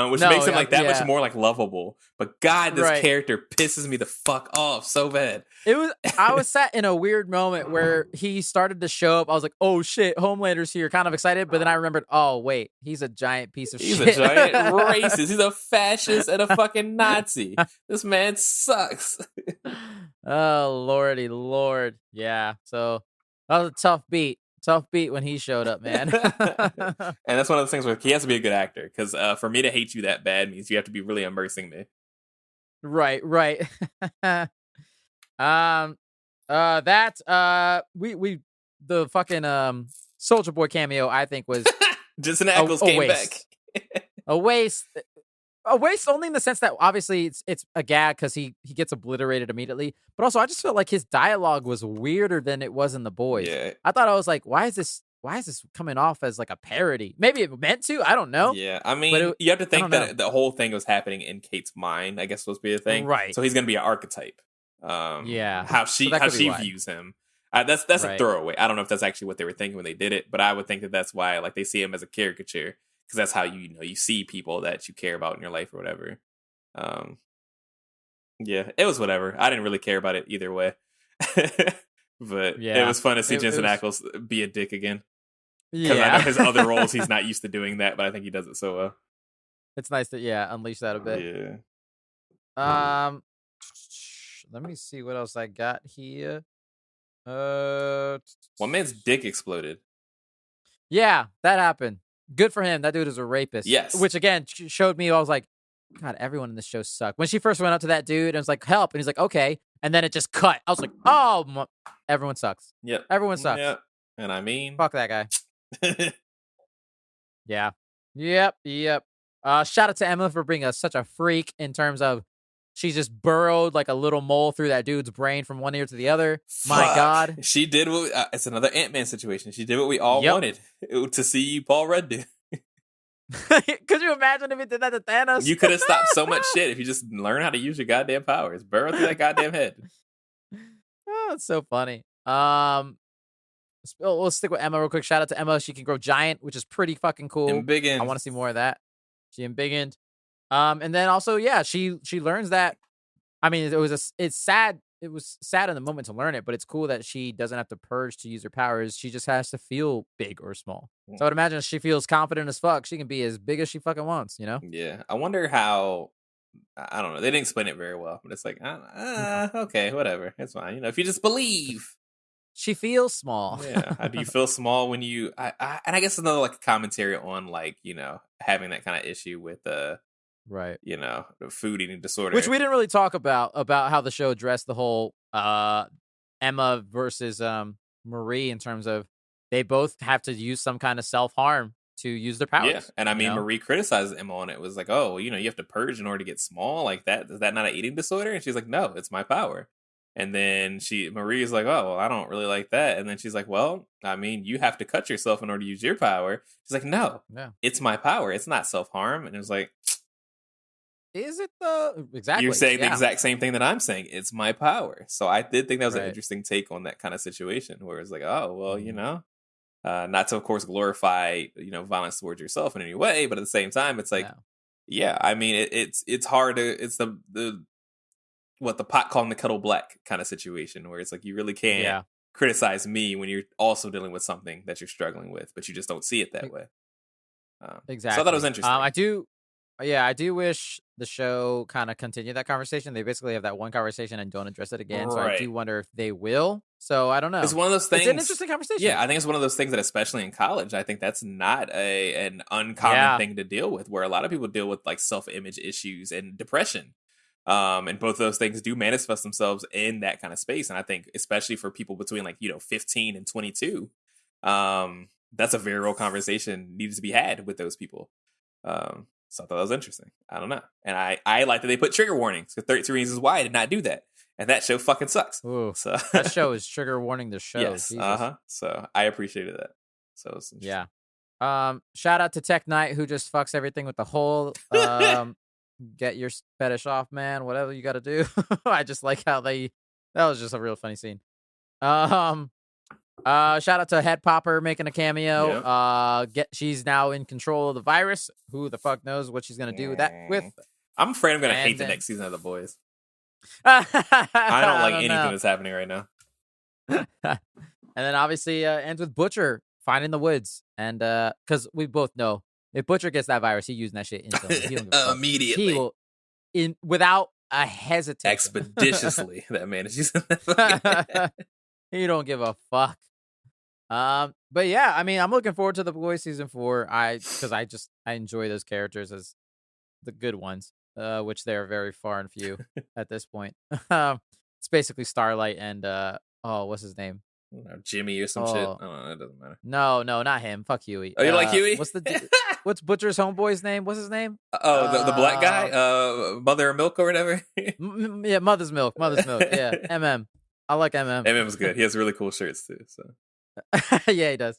Which makes him like that much more like lovable. But God, this character pisses me the fuck off so bad. I was sat in a weird moment where he started to show up. I was like, oh shit, Homelander's here, kind of excited. But then I rememred, oh wait, he's a giant piece of shit. He's a giant racist. He's a fascist and a fucking Nazi. This man sucks. Oh lordy lord. Yeah. So that was a tough beat when he showed up, man. And that's one of the things where he has to be a good actor, because for me to hate you that bad means you have to be really immersing me. Right. The fucking Soldier Boy cameo, I think, was Jensen Ackles came back. A waste. A waste only in the sense that obviously it's a gag because he gets obliterated immediately. But also, I just felt like his dialogue was weirder than it was in The Boys. Yeah. I thought, I was like, why is this coming off as like a parody? Maybe it meant to. I don't know. Yeah, I mean, you have to think that the whole thing was happening in Kate's mind. I guess supposed to be a thing, right? So he's going to be an archetype. How she views him. That's a throwaway. I don't know if that's actually what they were thinking when they did it, but I would think that that's why like they see him as a caricature. Because that's how you see people that you care about in your life or whatever. Yeah, it was whatever. I didn't really care about it either way. But it was fun to see Jensen Ackles be a dick again. Because I know his other roles, he's not used to doing that, but I think he does it so well. It's nice to unleash that a bit. Yeah. Let me see what else I got here. One man's dick exploded. Yeah, that happened. Good for him. That dude is a rapist. Yes. Which again showed me, I was like, God, everyone in this show sucked. When she first went up to that dude and was like, help. And he's like, okay. And then it just cut. I was like, oh, everyone sucks. Yep. Everyone sucks. Yep. And I mean, fuck that guy. Yeah. Yep. Shout out to Emma for being such a freak in terms of she just burrowed like a little mole through that dude's brain from one ear to the other. Fuck. My God. She did what... it's another Ant-Man situation. She did what we all wanted. To see Paul Rudd do. Could you imagine if he did that to Thanos? You could have stopped so much shit if you just learn how to use your goddamn powers. Burrow through that goddamn head. Oh, it's so funny. We'll stick with Emma real quick. Shout out to Emma. She can grow giant, which is pretty fucking cool. Embiggened. I want to see more of that. She embiggened. And then also, she learns that. I mean, it's sad. It was sad in the moment to learn it, but it's cool that she doesn't have to purge to use her powers. She just has to feel big or small. So I would imagine if she feels confident as fuck, she can be as big as she fucking wants, you know? Yeah. I wonder how... I don't know. They didn't explain it very well, but it's like, okay, whatever. It's fine. If you just believe. She feels small. Yeah. How do you feel small when you... and I guess another like commentary on like, having that kind of issue with... right. The food eating disorder. Which we didn't really talk about how the show addressed the whole Emma versus Marie in terms of they both have to use some kind of self-harm to use their powers. Yeah, and I mean, Marie criticizes Emma on it. It was like, oh, you have to purge in order to get small like that. Is that not an eating disorder? And she's like, no, it's my power. And then Marie is like, oh, well, I don't really like that. And then she's like, well, I mean, you have to cut yourself in order to use your power. She's like, no, it's my power. It's not self-harm. And it was like, is it though? Exactly. You're saying the exact same thing that I'm saying. It's my power. So I did think that was an interesting take on that kind of situation where it's like, oh, well, not to, of course, glorify, violence towards yourself in any way, but at the same time, it's like, I mean, it's hard to, it's the pot calling the kettle black kind of situation where it's like, you really can't criticize me when you're also dealing with something that you're struggling with, but you just don't see it that way. Exactly. So I thought it was interesting. I do wish the show kind of continued that conversation. They basically have that one conversation and don't address it again. So I do wonder if they will. So I don't know. It's one of those things. It's an interesting conversation. Yeah, I think it's one of those things that, especially in college, I think that's not an uncommon thing to deal with, where a lot of people deal with like self-image issues and depression. And both of those things do manifest themselves in that kind of space. And I think especially for people between 15 and 22, that's a very real conversation needed to be had with those people. So I thought that was interesting. I don't know. And I like that they put trigger warnings. 32 Reasons Why I did not do that. And that show fucking sucks. Ooh, so that show is trigger warning the show. Yes. So I appreciated that. So it was interesting. Yeah. Shout out to Tech Knight, who just fucks everything with the whole get your fetish off, man. Whatever you got to do. I just like how that was just a real funny scene. Shout out to Head Popper making a cameo. Yep. She's now in control of the virus. Who the fuck knows what she's gonna do with that? I'm afraid I'm gonna hate the next season of The Boys. I don't like anything that's happening right now. And then obviously ends with Butcher finding the woods, and because we both know if Butcher gets that virus, he's using that shit instantly. Immediately. He will, without a hesitation, expeditiously. That man is using that. He don't give a fuck. But yeah, I mean, I'm looking forward to The Boys season 4. Because I enjoy those characters as the good ones, which they're very far and few at this point. It's basically Starlight and what's his name? Jimmy or some shit. I don't know. It doesn't matter. No, not him. Fuck Huey. Oh, you like Huey? What's Butcher's homeboy's name? What's his name? The black guy, Mother of Milk or whatever. Yeah, Mother's Milk. Yeah, MM. I like MM. MM's good. He has really cool shirts too. So yeah, he does.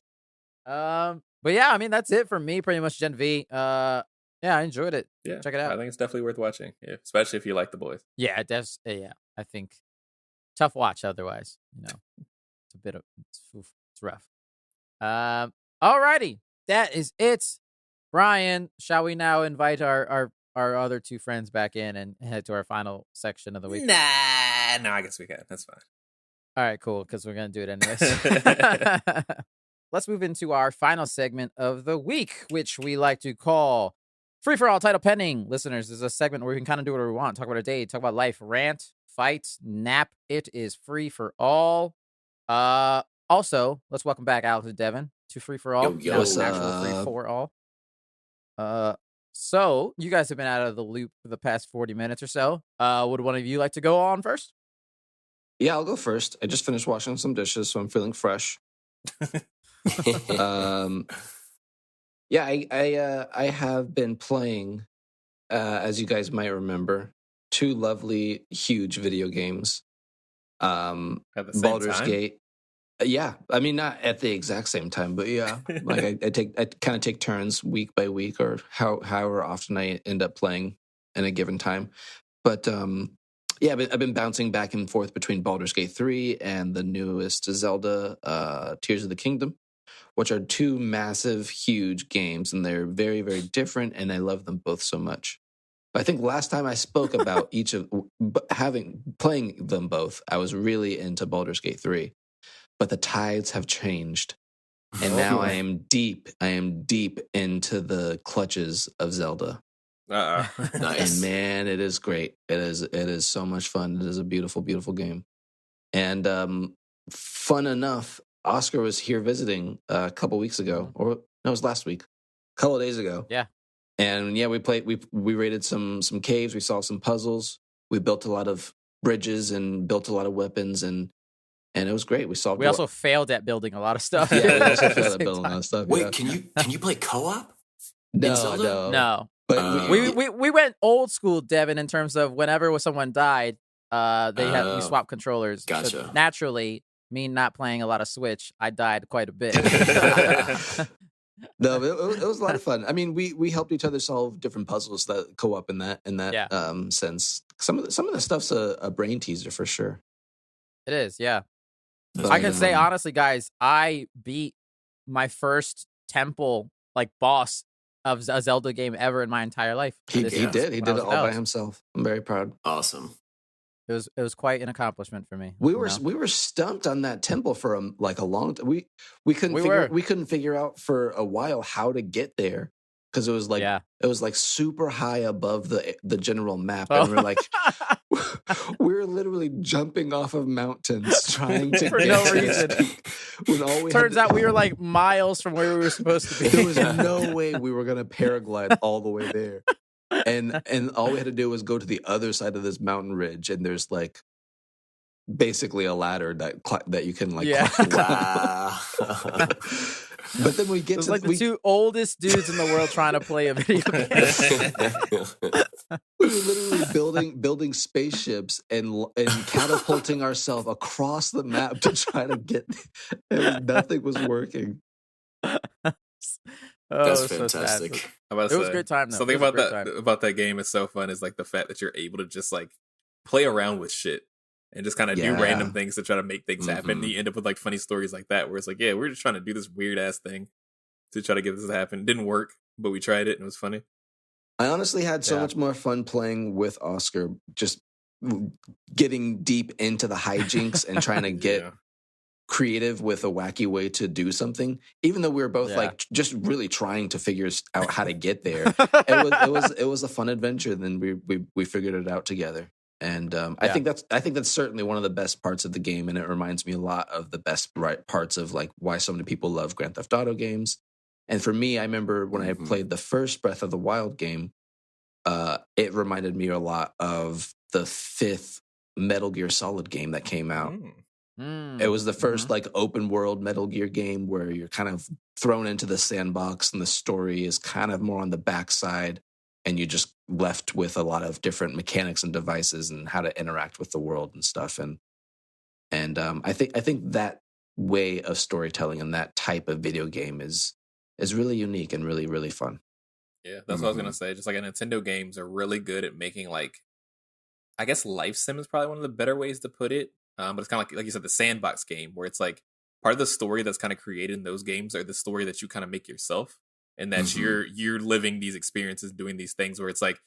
But yeah, I mean that's it for me. Pretty much Gen V. Yeah, I enjoyed it. Yeah, check it out. I think it's definitely worth watching, especially if you like The Boys. Yeah, yeah. I think tough watch otherwise. It's rough. Alrighty, that is it. Brian, shall we now invite our other two friends back in and head to our final section of the week? No, I guess we can. That's fine. All right, cool, because we're going to do it anyways. Let's move into our final segment of the week, which we like to call Free For All Title Pending. Listeners, this is a segment where we can kind of do whatever we want. Talk about our day, talk about life, rant, fight, nap. It is free for all. Also, let's welcome back Alex and Devin to Free For All. Yo, actual Free For All. So, you guys have been out of the loop for the past 40 minutes or so. Would one of you like to go on first? Yeah, I'll go first. I just finished washing some dishes, so I'm feeling fresh. Yeah, I have been playing, as you guys might remember, 2 lovely, huge video games. At the same Baldur's time? Gate. Yeah, I mean not at the exact same time, but yeah, like I kind of take turns week by week, or however often I end up playing in a given time. But yeah, I've been bouncing back and forth between Baldur's Gate 3 and the newest Zelda, Tears of the Kingdom, which are 2 massive, huge games, and they're very, very different, and I love them both so much. But I think last time I spoke about each of playing them both, I was really into Baldur's Gate 3. But the tides have changed, and now I am deep into the clutches of Zelda. Nice. And man, it is great. It is so much fun. It is a beautiful, beautiful game. And fun enough, Oscar was here visiting a couple weeks ago, or no, it was last week, a couple of days ago. Yeah. And yeah, we played. We raided some caves. We solved some puzzles. We built a lot of bridges and built a lot of weapons, and and it was great. We solved. We also failed at building a lot of stuff. Yeah, we also failed at building a lot of stuff. Wait, yeah. can you play co-op? No. But we went old school, Devin, in terms of whenever someone died, we swapped controllers. Gotcha. So naturally, me not playing a lot of Switch, I died quite a bit. No, it was a lot of fun. I mean, we helped each other solve different puzzles that co-op in that sense. Some of the stuff's a brain teaser for sure. It is, yeah. But, I can say honestly, guys, I beat my first temple boss of a Zelda game ever in my entire life. He did it all by himself. I'm very proud. Awesome. It was quite an accomplishment for me. We were stumped on that temple for a long time. We couldn't figure out for a while how to get there because it was super high above the general map, and we're like we're literally jumping off of mountains trying to for get no to reason. this peak. When all we Turns out we were miles from where we were supposed to be. There was no way we were gonna paraglide all the way there. And all we had to do was go to the other side of this mountain ridge, and there's basically a ladder that you can climb. Wow. But then we get to the two oldest dudes in the world trying to play a video game. We were literally building spaceships and catapulting ourselves across the map to try to get there. And nothing was working. That's fantastic. It was a great time, though. Something about that game is so fun is the fact that you're able to just play around with shit and just kind of do random things to try to make things happen. And you end up with funny stories like that where it's we're just trying to do this weird ass thing to try to get this to happen. It didn't work, but we tried it and it was funny. I honestly had so much more fun playing with Oscar, just getting deep into the hijinks and trying to get creative with a wacky way to do something, even though we were both just really trying to figure out how to get there. It was a fun adventure. Then we figured it out together, and I think that's certainly one of the best parts of the game, and it reminds me a lot of the best parts of why so many people love Grand Theft Auto games. And for me, I remember when I played the first Breath of the Wild game, it reminded me a lot of the 5th Metal Gear Solid game that came out. It was the first open world Metal Gear game where you're kind of thrown into the sandbox and the story is kind of more on the backside, and you're just left with a lot of different mechanics and devices and how to interact with the world and stuff. And I think that way of storytelling and that type of video game is really unique and really, really fun. Yeah, that's what I was gonna say. Just Nintendo games are really good at making I guess life sim is probably one of the better ways to put it. But it's kind of like you said, the sandbox game where it's part of the story that's kind of created in those games are the story that you kind of make yourself, and that you're living these experiences, doing these things where it's it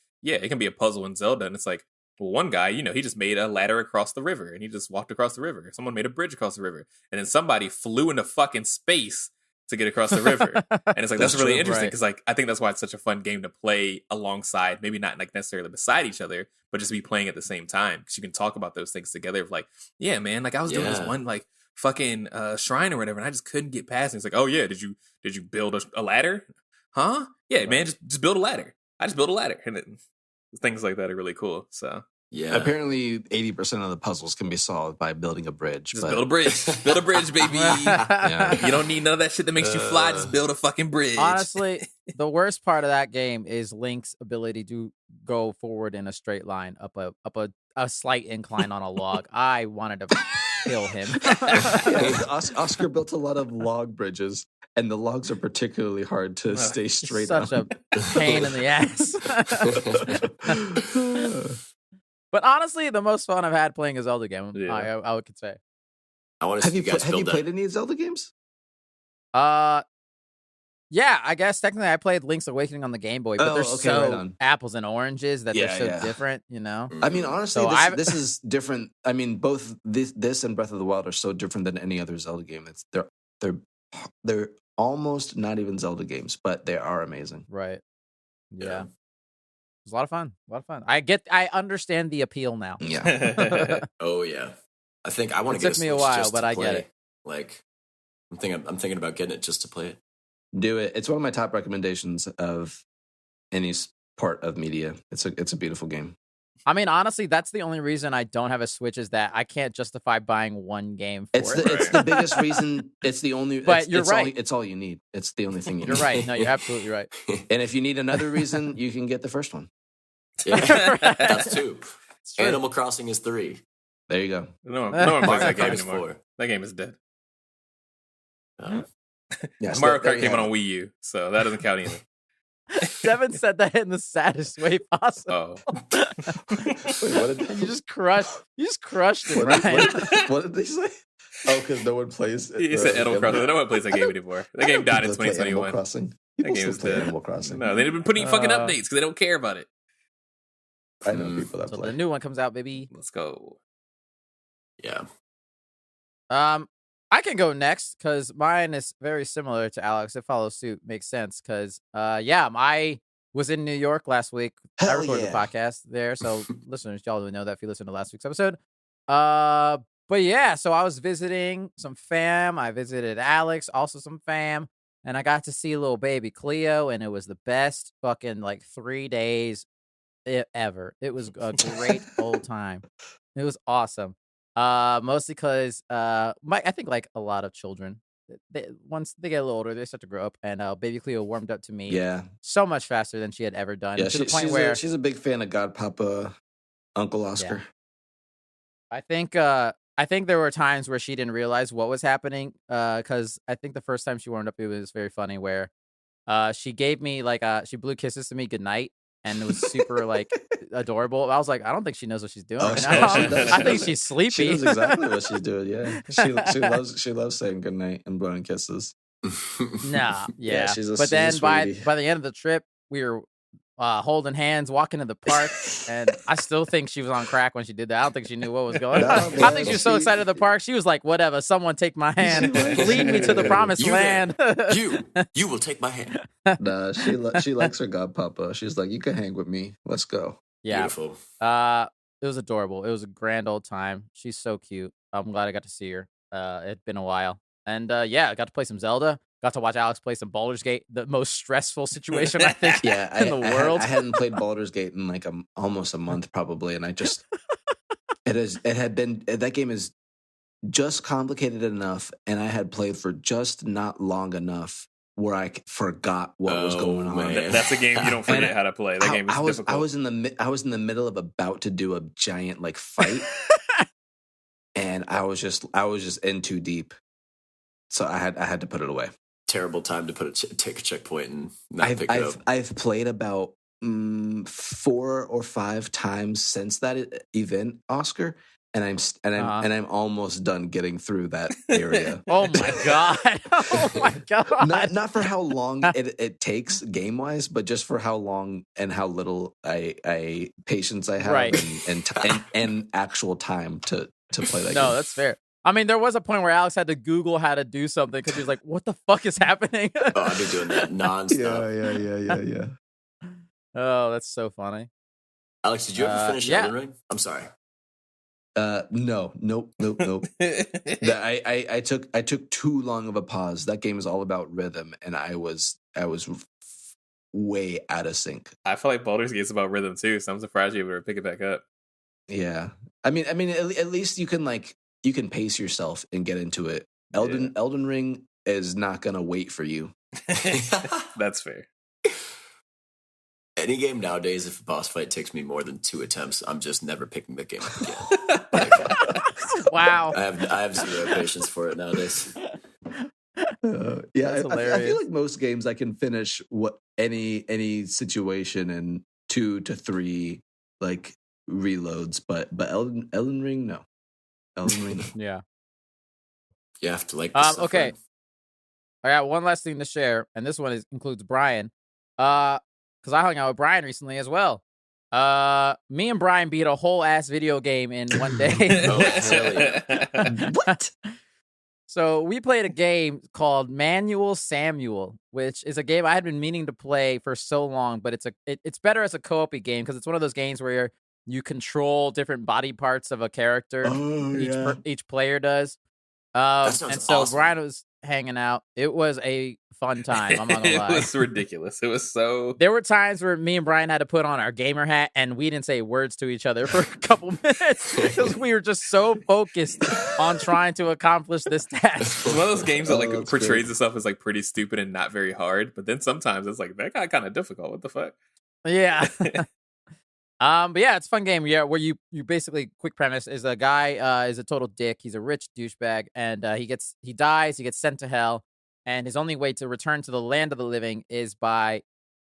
can be a puzzle in Zelda, and it's well, one guy, he just made a ladder across the river, and he just walked across the river. Someone made a bridge across the river, and then somebody flew into fucking space to get across the river. And it's that's really interesting because I think that's why it's such a fun game to play alongside, maybe not necessarily beside each other, but just be playing at the same time, because you can talk about those things together of yeah, man, I was doing this one fucking shrine or whatever, and I just couldn't get past it. It's oh yeah, did you build a ladder? Huh? Yeah, man, just build a ladder. I just built a ladder. And things like that are really cool. So yeah. Apparently 80% of the puzzles can be solved by building a bridge. Just build a bridge. Build a bridge, baby. You don't need none of that shit that makes you fly. Just build a fucking bridge. Honestly, the worst part of that game is Link's ability to go forward in a straight line up a slight incline on a log. I wanted to kill him. Oscar built a lot of log bridges, and the logs are particularly hard to stay straight on. Such a pain in the ass. But honestly, the most fun I've had playing a Zelda game, I would say. I want to have you played any Zelda games? Yeah, I guess technically I played Link's Awakening on the Game Boy, but they're so apples and oranges that they're so different, I mean, honestly, this is different. I mean, both this and Breath of the Wild are so different than any other Zelda game. They're almost not even Zelda games, but they are amazing. Right. Yeah. It was a lot of fun. I understand the appeal now. Yeah. Oh yeah. I think I want to get it. Took me a while, but I get it. I'm thinking about getting it just to play it. Do it. It's one of my top recommendations of any part of media. It's a beautiful game. I mean, honestly, that's the only reason I don't have a Switch is that I can't justify buying one game for it. It's the biggest reason. It's the only. But you're right. It's all you need. It's the only thing you need. You're right. No, you're absolutely right. And if you need another reason, you can get the first one. Yeah, that's 2. Animal Crossing is 3. There you go. No one plays that game Kart is anymore. 4. That game is dead. Yes, Mario Kart came out on Wii U, so that doesn't count either. Devin said that in the saddest way possible. Oh. Wait, what did You just crushed it, what, Ryan. what did they say? Oh, because no one plays. He said Animal Crossing. No one plays that game anymore. That game died in 2021. Animal Crossing. That People game still is play dead. Animal Crossing. No, they've been putting fucking updates because they don't care about it. I know people that So play. the new one comes out, baby. Let's go. Yeah. I can go next because mine is very similar to Alex. It follows suit, makes sense. Because I was in New York last week. I Hell recorded yeah. the podcast there, so listeners, y'all would know that if you listen to last week's episode. But yeah, so I was visiting some fam. I visited Alex, also some fam, and I got to see little baby Cleo, and it was the best fucking 3 days ever. It was a great old time. It was awesome. Mostly because I think like a lot of children, once they get a little older, they start to grow up, and baby Cleo warmed up to me so much faster than she had ever done. Yeah, to the point where she's a big fan of Godpapa, Uncle Oscar. Yeah. I think there were times where she didn't realize what was happening. Because I think the first time she warmed up, it was very funny where she gave me she blew kisses to me goodnight. And it was super adorable. I was like, I don't think she knows what she's doing. I think she's sleepy. She knows exactly what she's doing. Yeah, she loves saying goodnight and blowing kisses. Nah, yeah. She's a but then by sweetie. the end of the trip, we were holding hands, walking to the park, and I still think she was on crack when she did that. I don't think she knew what was going on. I think she was so excited at the park. She was like, "Whatever, someone take my hand, lead me to the promised land." You will take my hand. Nah, she likes her Godpapa. She's like, you can hang with me. Let's go. Yeah. Beautiful. It was adorable. It was a grand old time. She's so cute. I'm glad I got to see her. It's been a while. And I got to play some Zelda. Got to watch Alex play some Baldur's Gate, the most stressful situation I think in the world. I hadn't played Baldur's Gate in almost a month probably, and that game is just complicated enough, and I had played for just not long enough where I forgot what was going on. Man. That's a game you don't forget how to play. That game is difficult. I was in the middle of about to do a giant fight, and I was just in too deep, so I had to put it away. Terrible time to take a checkpoint and not pick it up. I've played about 4 or 5 times since that event, Oscar, and I'm almost done getting through that area. Oh my god! Oh my god! Not for how long it takes game wise, but just for how long and how little I patience I have and actual time to play that game. No, that's fair. I mean, there was a point where Alex had to Google how to do something because he was like, "What the fuck is happening?" Oh, I've been doing that nonstop. Yeah. Oh, that's so funny. Alex, did you ever finish Elden Ring? I'm sorry. No, nope. I took too long of a pause. That game is all about rhythm, and I was way out of sync. I feel like Baldur's Gate's about rhythm too, so I'm surprised you were able to pick it back up. Yeah, I mean, at least you can pace yourself and get into it. Elden Ring is not gonna wait for you. That's fair. Any game nowadays, if a boss fight takes me more than 2 attempts, I'm just never picking the game up again. Wow. I have zero patience for it nowadays. I feel like most games I can finish any situation in 2 to 3 reloads, but Elden Ring, no. Elden Ring, no. Yeah. You have to like this stuff, okay. right? I got one last thing to share, and this one includes Brian. Because I hung out with Brian recently as well. Me and Brian beat a whole ass video game in one day. Oh, hell yeah. What? So we played a game called Manual Samuel, which is a game I had been meaning to play for so long, but it's better as a co-op game because it's one of those games where you control different body parts of a character. Each player does. That sounds and so awesome. Brian was hanging out. It was a fun time. I'm not gonna lie. It was ridiculous. It was so. There were times where me and Brian had to put on our gamer hat and we didn't say words to each other for a couple minutes because we were just so focused on trying to accomplish this task. It's one of those games that like portrays great. itself as like pretty stupid and not very hard, but then sometimes it's like that got kind of difficult. What the fuck? Yeah. But yeah, it's a fun game. Yeah, where you basically, quick premise is a guy is a total dick. He's a rich douchebag, and he dies. He gets sent to hell, and his only way to return to the land of the living is by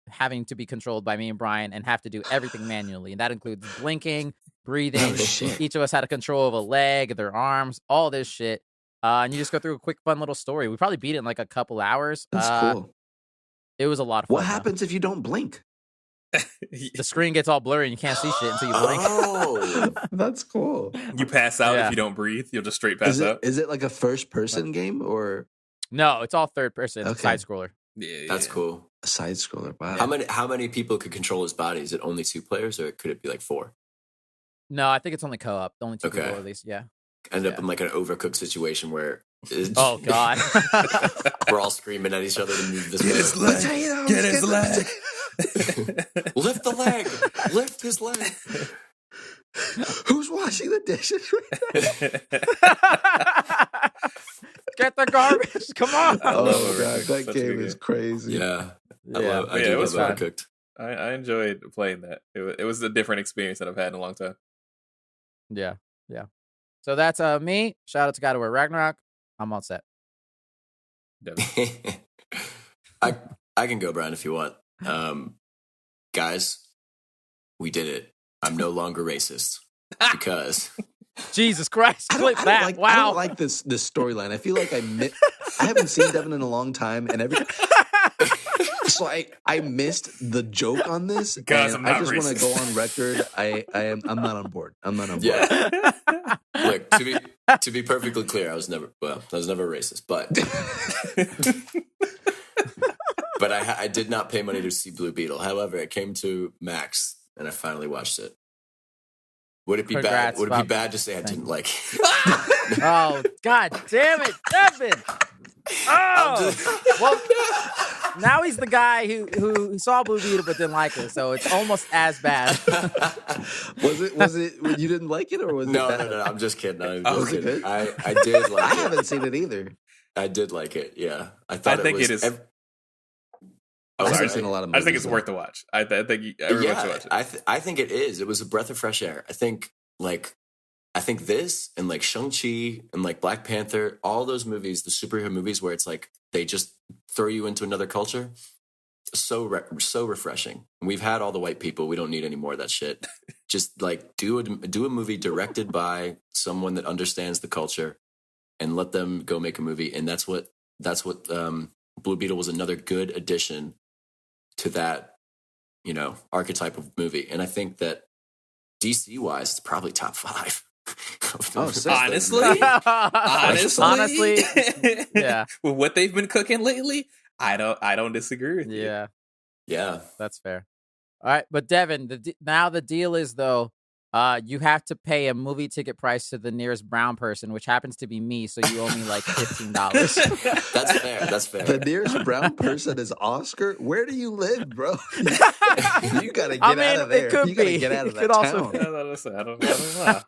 having to be controlled by me and Brian and have to do everything manually, and that includes blinking, breathing. Oh, shit. Each of us had a control of a leg, their arms, all this shit. And you just go through a quick, fun little story. We probably beat it in like a couple hours. That's cool. It was a lot of fun. What happens if you don't blink? The screen gets all blurry and you can't see shit until you blink. Oh, that's cool. You pass out Yeah. if you don't breathe. You'll just straight pass out. Is it like a first-person game or No, it's all third person, Okay. side scroller. Yeah, That's cool. a side scroller? Wow. How many people could control his body? Is it only 2 players, or could it be like 4? No, I think it's only co-op. Only 2 Okay. people at least. Yeah. End up in like an overcooked situation where Oh God. we're all screaming at each other to move this way. Potatoes, Get his the leg. Lift the leg. Lift his leg. Who's washing the dishes? Get the garbage. Come on. Oh, love my God, Overcooked. that Such a game good is game. crazy. Yeah. I Yeah. love, I Yeah, do it was love fun. Overcooked. I enjoyed playing that. It was a different experience that I've had in a long time. Yeah. Yeah. So that's me. Shout out to God of War Ragnarok. I'm all set. Devin. I can go, Brian, if you want. Guys, we did it. I'm no longer racist because Jesus Christ. Clip that. I Wow. don't like this storyline. I feel like I haven't seen Devin in a long time, and so I missed the joke on this. Guys, and I'm I not just want to racist. go on record. I'm not on board. I'm not on board. yeah. Look, to be perfectly clear, I was never racist, but but I did not pay money to see Blue Beetle. However, it came to Max, and I finally watched it. Would it be Congrats, bad? Would it be Bob. bad to say I Thank didn't you. like? Oh, God damn it, Devin. Oh, well, now he's the guy who saw Blue Beetle but didn't like it, so it's almost as bad. Was it? You didn't like it, or was No, it? no. I'm just kidding. I'm Oh, just was it kidding. good? I did like I it. haven't seen it either. I did like it. Yeah, I I thought think it was. it is. I sorry. haven't seen a lot of I just think movies, it's worth the watch. I think everyone should watch it. I think it is. It was a breath of fresh air. I think this and like Shang-Chi and like Black Panther, all those movies, the superhero movies where it's like they just throw you into another culture, so refreshing. We've had all the white people. We don't need any more of that shit. Just like do a movie directed by someone that understands the culture and let them go make a movie. And that's what Blue Beetle was, another good addition to that, archetype of movie. And I think that DC wise, it's probably top 5. Oh, sick. Honestly, Yeah. With what they've been cooking lately, I don't disagree with you. Yeah, Yeah. that's fair. All right, but Devin, now the deal is though, you have to pay a movie ticket price to the nearest brown person, which happens to be me. So you owe me like $15. That's fair. The nearest brown person is Oscar. Where do you live, bro? You gotta get out of there. It could You gotta be. get out of It that could also town. I don't know.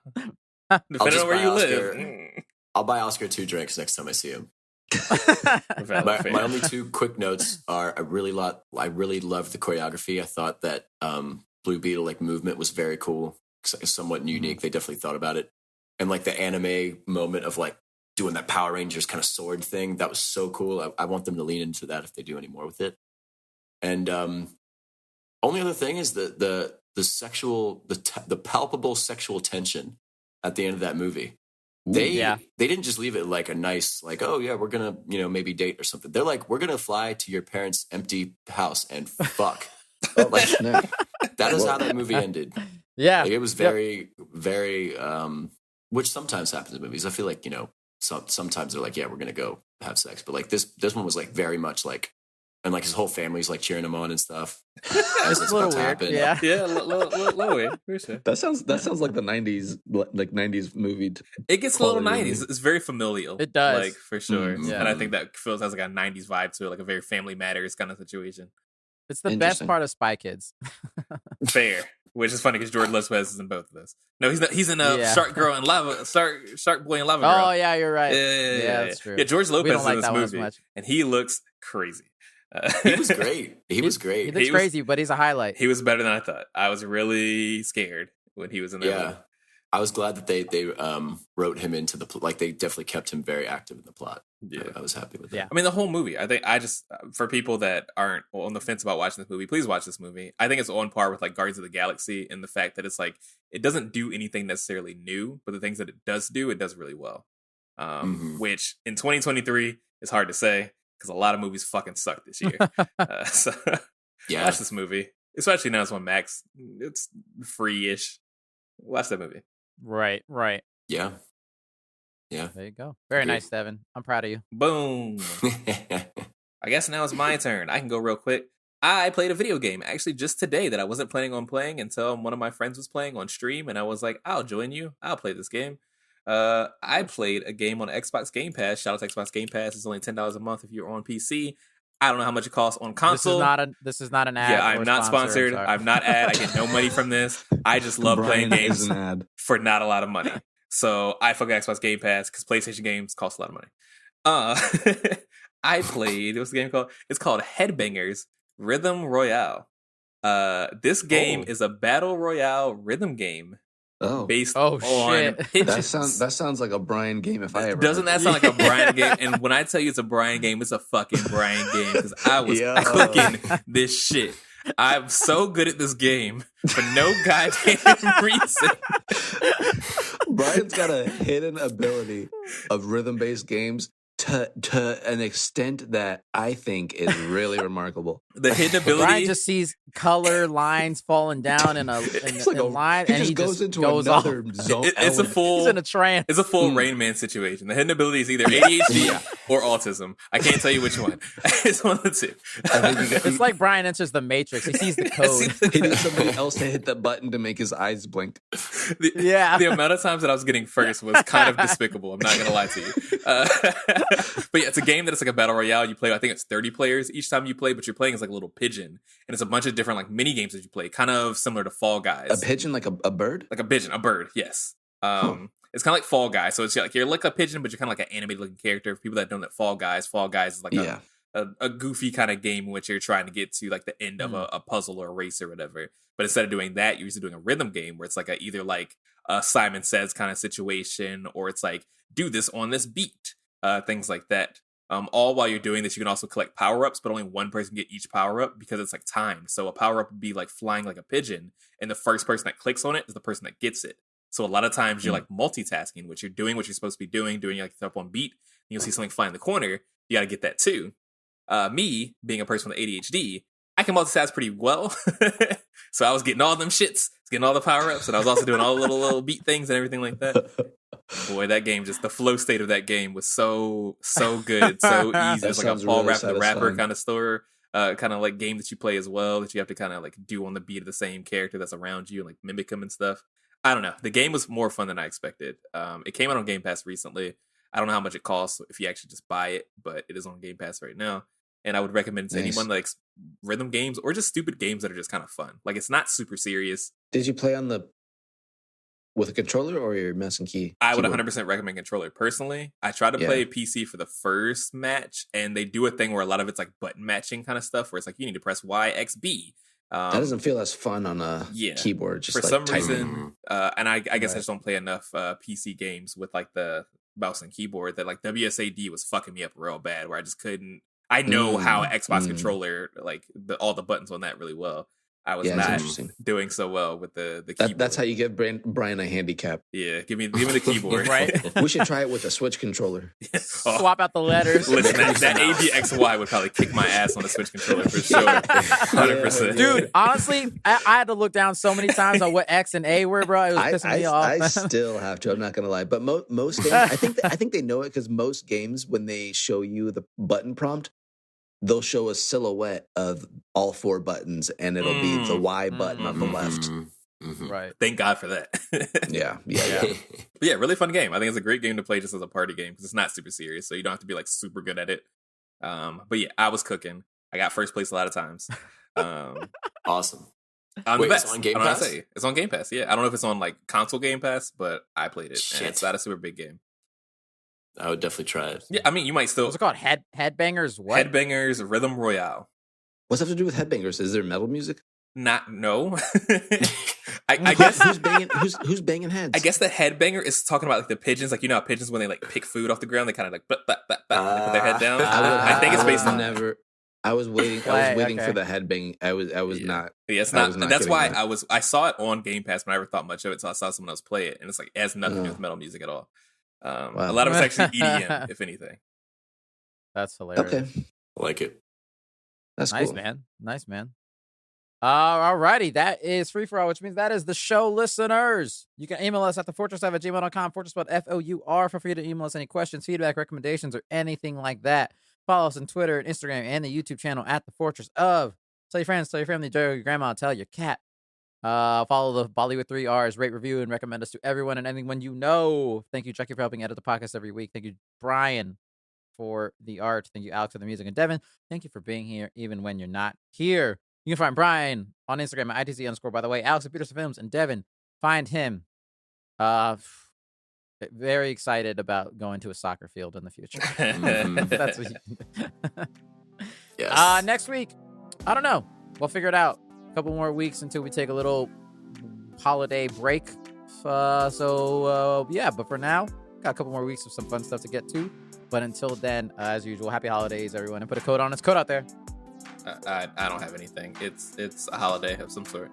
Depending just on where buy you Oscar. live. I'll buy Oscar 2 drinks next time I see him. Fair. My only 2 quick notes are I really loved the choreography. I thought that Blue Beetle like movement was very cool, somewhat unique. They definitely thought about it, and like the anime moment of like doing that Power Rangers kind of sword thing, that was so cool. I want them to lean into that if they do any more with it. And only other thing is the palpable sexual tension at the end of that movie. They didn't just leave it like a nice, like, oh yeah, we're gonna, maybe date or something. They're like, we're gonna fly to your parents' empty house and fuck. Like, that is how that movie ended. Yeah, Like, it was very, very, which sometimes happens in movies. I feel like, sometimes they're like, yeah, we're gonna go have sex, but like this one was like very much like and like his whole family's like cheering him on and stuff. It's a little weird. Yeah, low weird. For sure. That sounds like the 90s movie. It gets a little 90s. It's very familial. It does, like for sure. Yeah. And I think that feels has like a 90s vibe to it, like a very Family Matters kind of situation. It's the best part of Spy Kids. Fair. Which is funny because Jordan Lopez is in both of those. No, he's not. He's in Shark Girl and Shark Boy and Lava Girl. Oh yeah, you're right. Yeah, that's true. Yeah, George Lopez is in this movie, much. and he looks crazy. He was great. He was great. He looks crazy, but he's a highlight. He was better than I thought. I was really scared when he was in there. Yeah, I was glad that they wrote him into the like they definitely kept him very active in the plot. Yeah, I was happy with that. Yeah, I mean the whole movie. I think for people that aren't on the fence about watching this movie, please watch this movie. I think it's on par with like Guardians of the Galaxy in the fact that it's like it doesn't do anything necessarily new, but the things that it does really well. Which in 2023 is hard to say because a lot of movies fucking suck this year. So watch this movie, especially now it's on Max. It's free-ish. Watch that movie. Right. Yeah. There you go. Very nice, Devin. I'm proud of you. Boom. I guess now it's my turn. I can go real quick. I played a video game actually just today that I wasn't planning on playing until one of my friends was playing on stream, and I was like, I'll join you. I'll play this game. I played a game on Xbox Game Pass. Shout out to Xbox Game Pass. It's only $10 a month if you're on PC. I don't know how much it costs on console. This is not an ad. Yeah, I'm not sponsored. I'm not ad. I get no money from this. I just love playing games for not a lot of money. So I fuck Xbox Game Pass because PlayStation games cost a lot of money. I played, what's the game called? It's called Headbangers Rhythm Royale. This game is a battle royale rhythm game based on pitches. That sounds like a Brian game if I ever. Doesn't that sound like a Brian game? And when I tell you it's a Brian game, it's a fucking Brian game because I was cooking this shit. I'm so good at this game for no goddamn reason. Brian's got a hidden ability of rhythm-based games to an extent that I think is really remarkable. The hidden ability. Brian just sees color lines falling down in a line, and he goes into another zone. It's a full. He's in a trance. It's a full Rain Man situation. The hidden ability is either ADHD or autism. I can't tell you which one. It's one of the two. It's like Brian enters the Matrix. He sees the code. He needs somebody else to hit the button to make his eyes blink. The amount of times that I was getting first was kind of despicable. I'm not gonna lie to you. But yeah, it's a game that it's like a battle royale. You play, I think it's 30 players each time you play, but you're playing as like a little pigeon, and it's a bunch of different like mini games that you play, kind of similar to Fall Guys. A pigeon, like a bird, like a pigeon, a bird. Yes. It's kind of like Fall Guys. So it's like you're like a pigeon, but you're kind of like an animated looking character. For people that don't know Fall Guys is like a goofy kind of game in which you're trying to get to like the end of a puzzle or a race or whatever. But instead of doing that, you're usually doing a rhythm game where it's like either like a Simon Says kind of situation, or it's like do this on this beat. Things like that. All while you're doing this, you can also collect power-ups, but only one person can get each power-up because it's like timed. So a power-up would be like flying like a pigeon, and the first person that clicks on it is the person that gets it. So a lot of times you're like multitasking, which you're doing what you're supposed to be doing like stuff on beat, and you'll see something fly in the corner, you gotta get that too. Me, being a person with ADHD, I can multitask pretty well. So I was getting all them shits, getting all the power-ups, and I was also doing all the little beat things and everything like that. Boy, that game, just the flow state of that game was so good, so easy. It's like a Paul Rapper the Rapper kind of store, kind of like game that you play as well, that you have to kind of like do on the beat of the same character that's around you and like mimic them and stuff. I don't know. The game was more fun than I expected. It came out on Game Pass recently. I don't know how much it costs if you actually just buy it, but it is on Game Pass right now. And I would recommend it to anyone that likes rhythm games or just stupid games that are just kind of fun. Like, it's not super serious. Did you play with a controller or your mouse and key? I would 100% recommend controller personally. I tried to play PC for the first match, and they do a thing where a lot of it's like button matching kind of stuff, where it's like you need to press Y, X, B. That doesn't feel as fun on a keyboard. Just for like some reason, and I guess I just don't play enough PC games with like the mouse and keyboard that like WSAD was fucking me up real bad, where I just couldn't. I know how Xbox controller, like all the buttons on that really well. I was not doing so well with the keyboard. That's how you give Brian a handicap. Yeah, give me the keyboard. Right. We should try it with a Switch controller. Swap out the letters. Listen, that ABXY would probably kick my ass on the Switch controller for sure. 100%. Dude, honestly, I had to look down so many times on what X and A were, bro. It was pissing me off. I still have to. I'm not gonna lie, but most games, I think they know it because most games, when they show you the button prompt, they'll show a silhouette of all 4 buttons, and it'll be the Y button on the left. Right. Thank God for that. Yeah. But yeah, really fun game. I think it's a great game to play just as a party game because it's not super serious, so you don't have to be like super good at it. But yeah, I was cooking. I got first place a lot of times. Awesome. I'm Wait, the best. it's on Game I don't know how to Pass? say. It's on Game Pass. Yeah, I don't know if it's on like console Game Pass, but I played it. Shit. And it's not a super big game. I would definitely try it. Yeah, I mean, you might still. What's it called? Headbangers? What? Headbangers Rhythm Royale. What's that have to do with headbangers? Is there metal music? No. I guess who's banging heads? I guess the headbanger is talking about like the pigeons, like you know how pigeons when they like pick food off the ground, they kind of like put their head down. I think it's based on never. I was waiting for the headbang. I was not. Yeah, it's not. That's why I saw it on Game Pass, but I never thought much of it. So I saw someone else play it, and it's like it has nothing to do with metal music at all. A lot of it's actually EDM, if anything. That's hilarious. Okay, I like it. That's nice, cool. man. Nice, man. Alrighty, that is free for all, which means that is the show, listeners. You can email us at thefortress@gmail.com. Fortress spelled FOUR. Feel free to email us any questions, feedback, recommendations, or anything like that. Follow us on Twitter and Instagram and the YouTube channel at the Fortress of. Tell your friends, tell your family, tell your grandma, tell your cat. Follow the Bolly with 3 R's, rate, review, and recommend us to everyone and anyone you know. Thank you, Chucky, for helping edit the podcast every week. Thank you, Brian, for the art. Thank you, Alex, for the music. And Devin, thank you for being here even when you're not here. You can find Brian on Instagram at ITC_, by the way. Alex at Peterson Films. And Devin, find him. Very excited about going to a soccer field in the future. That's what Yes. Next week, I don't know. We'll figure it out. A couple more weeks until we take a little holiday break. Yeah, but for now, got a couple more weeks of some fun stuff to get to. But until then, as usual, happy holidays, everyone. And put a code on. It's code out there. I don't have anything. It's a holiday of some sort.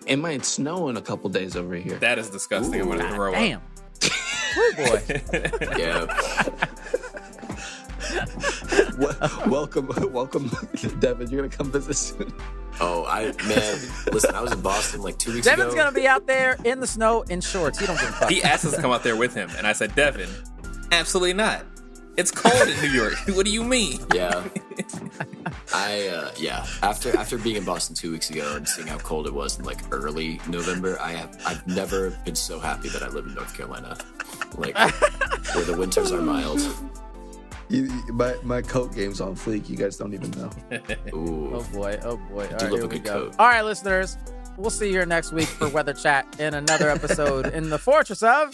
It might snow in a couple days over here. That is disgusting. I'm gonna throw damn. up. Oh boy. Yeah. Welcome, Devin. You're gonna come visit soon. Oh, listen, I was in Boston like 2 weeks ago. Devin's gonna be out there in the snow in shorts. He don't give a fuck. He asked us to come out there with him, and I said, Devin, absolutely not. It's cold in New York. What do you mean? Yeah. After being in Boston 2 weeks ago and seeing how cold it was in like early November, I've never been so happy that I live in North Carolina, like where the winters are mild. My coat game's on fleek. You guys don't even know. Ooh. Oh boy. I All do right, love here a we good go. coat. All right, listeners. We'll see you here next week for Weather Chat in another episode in the Fortress of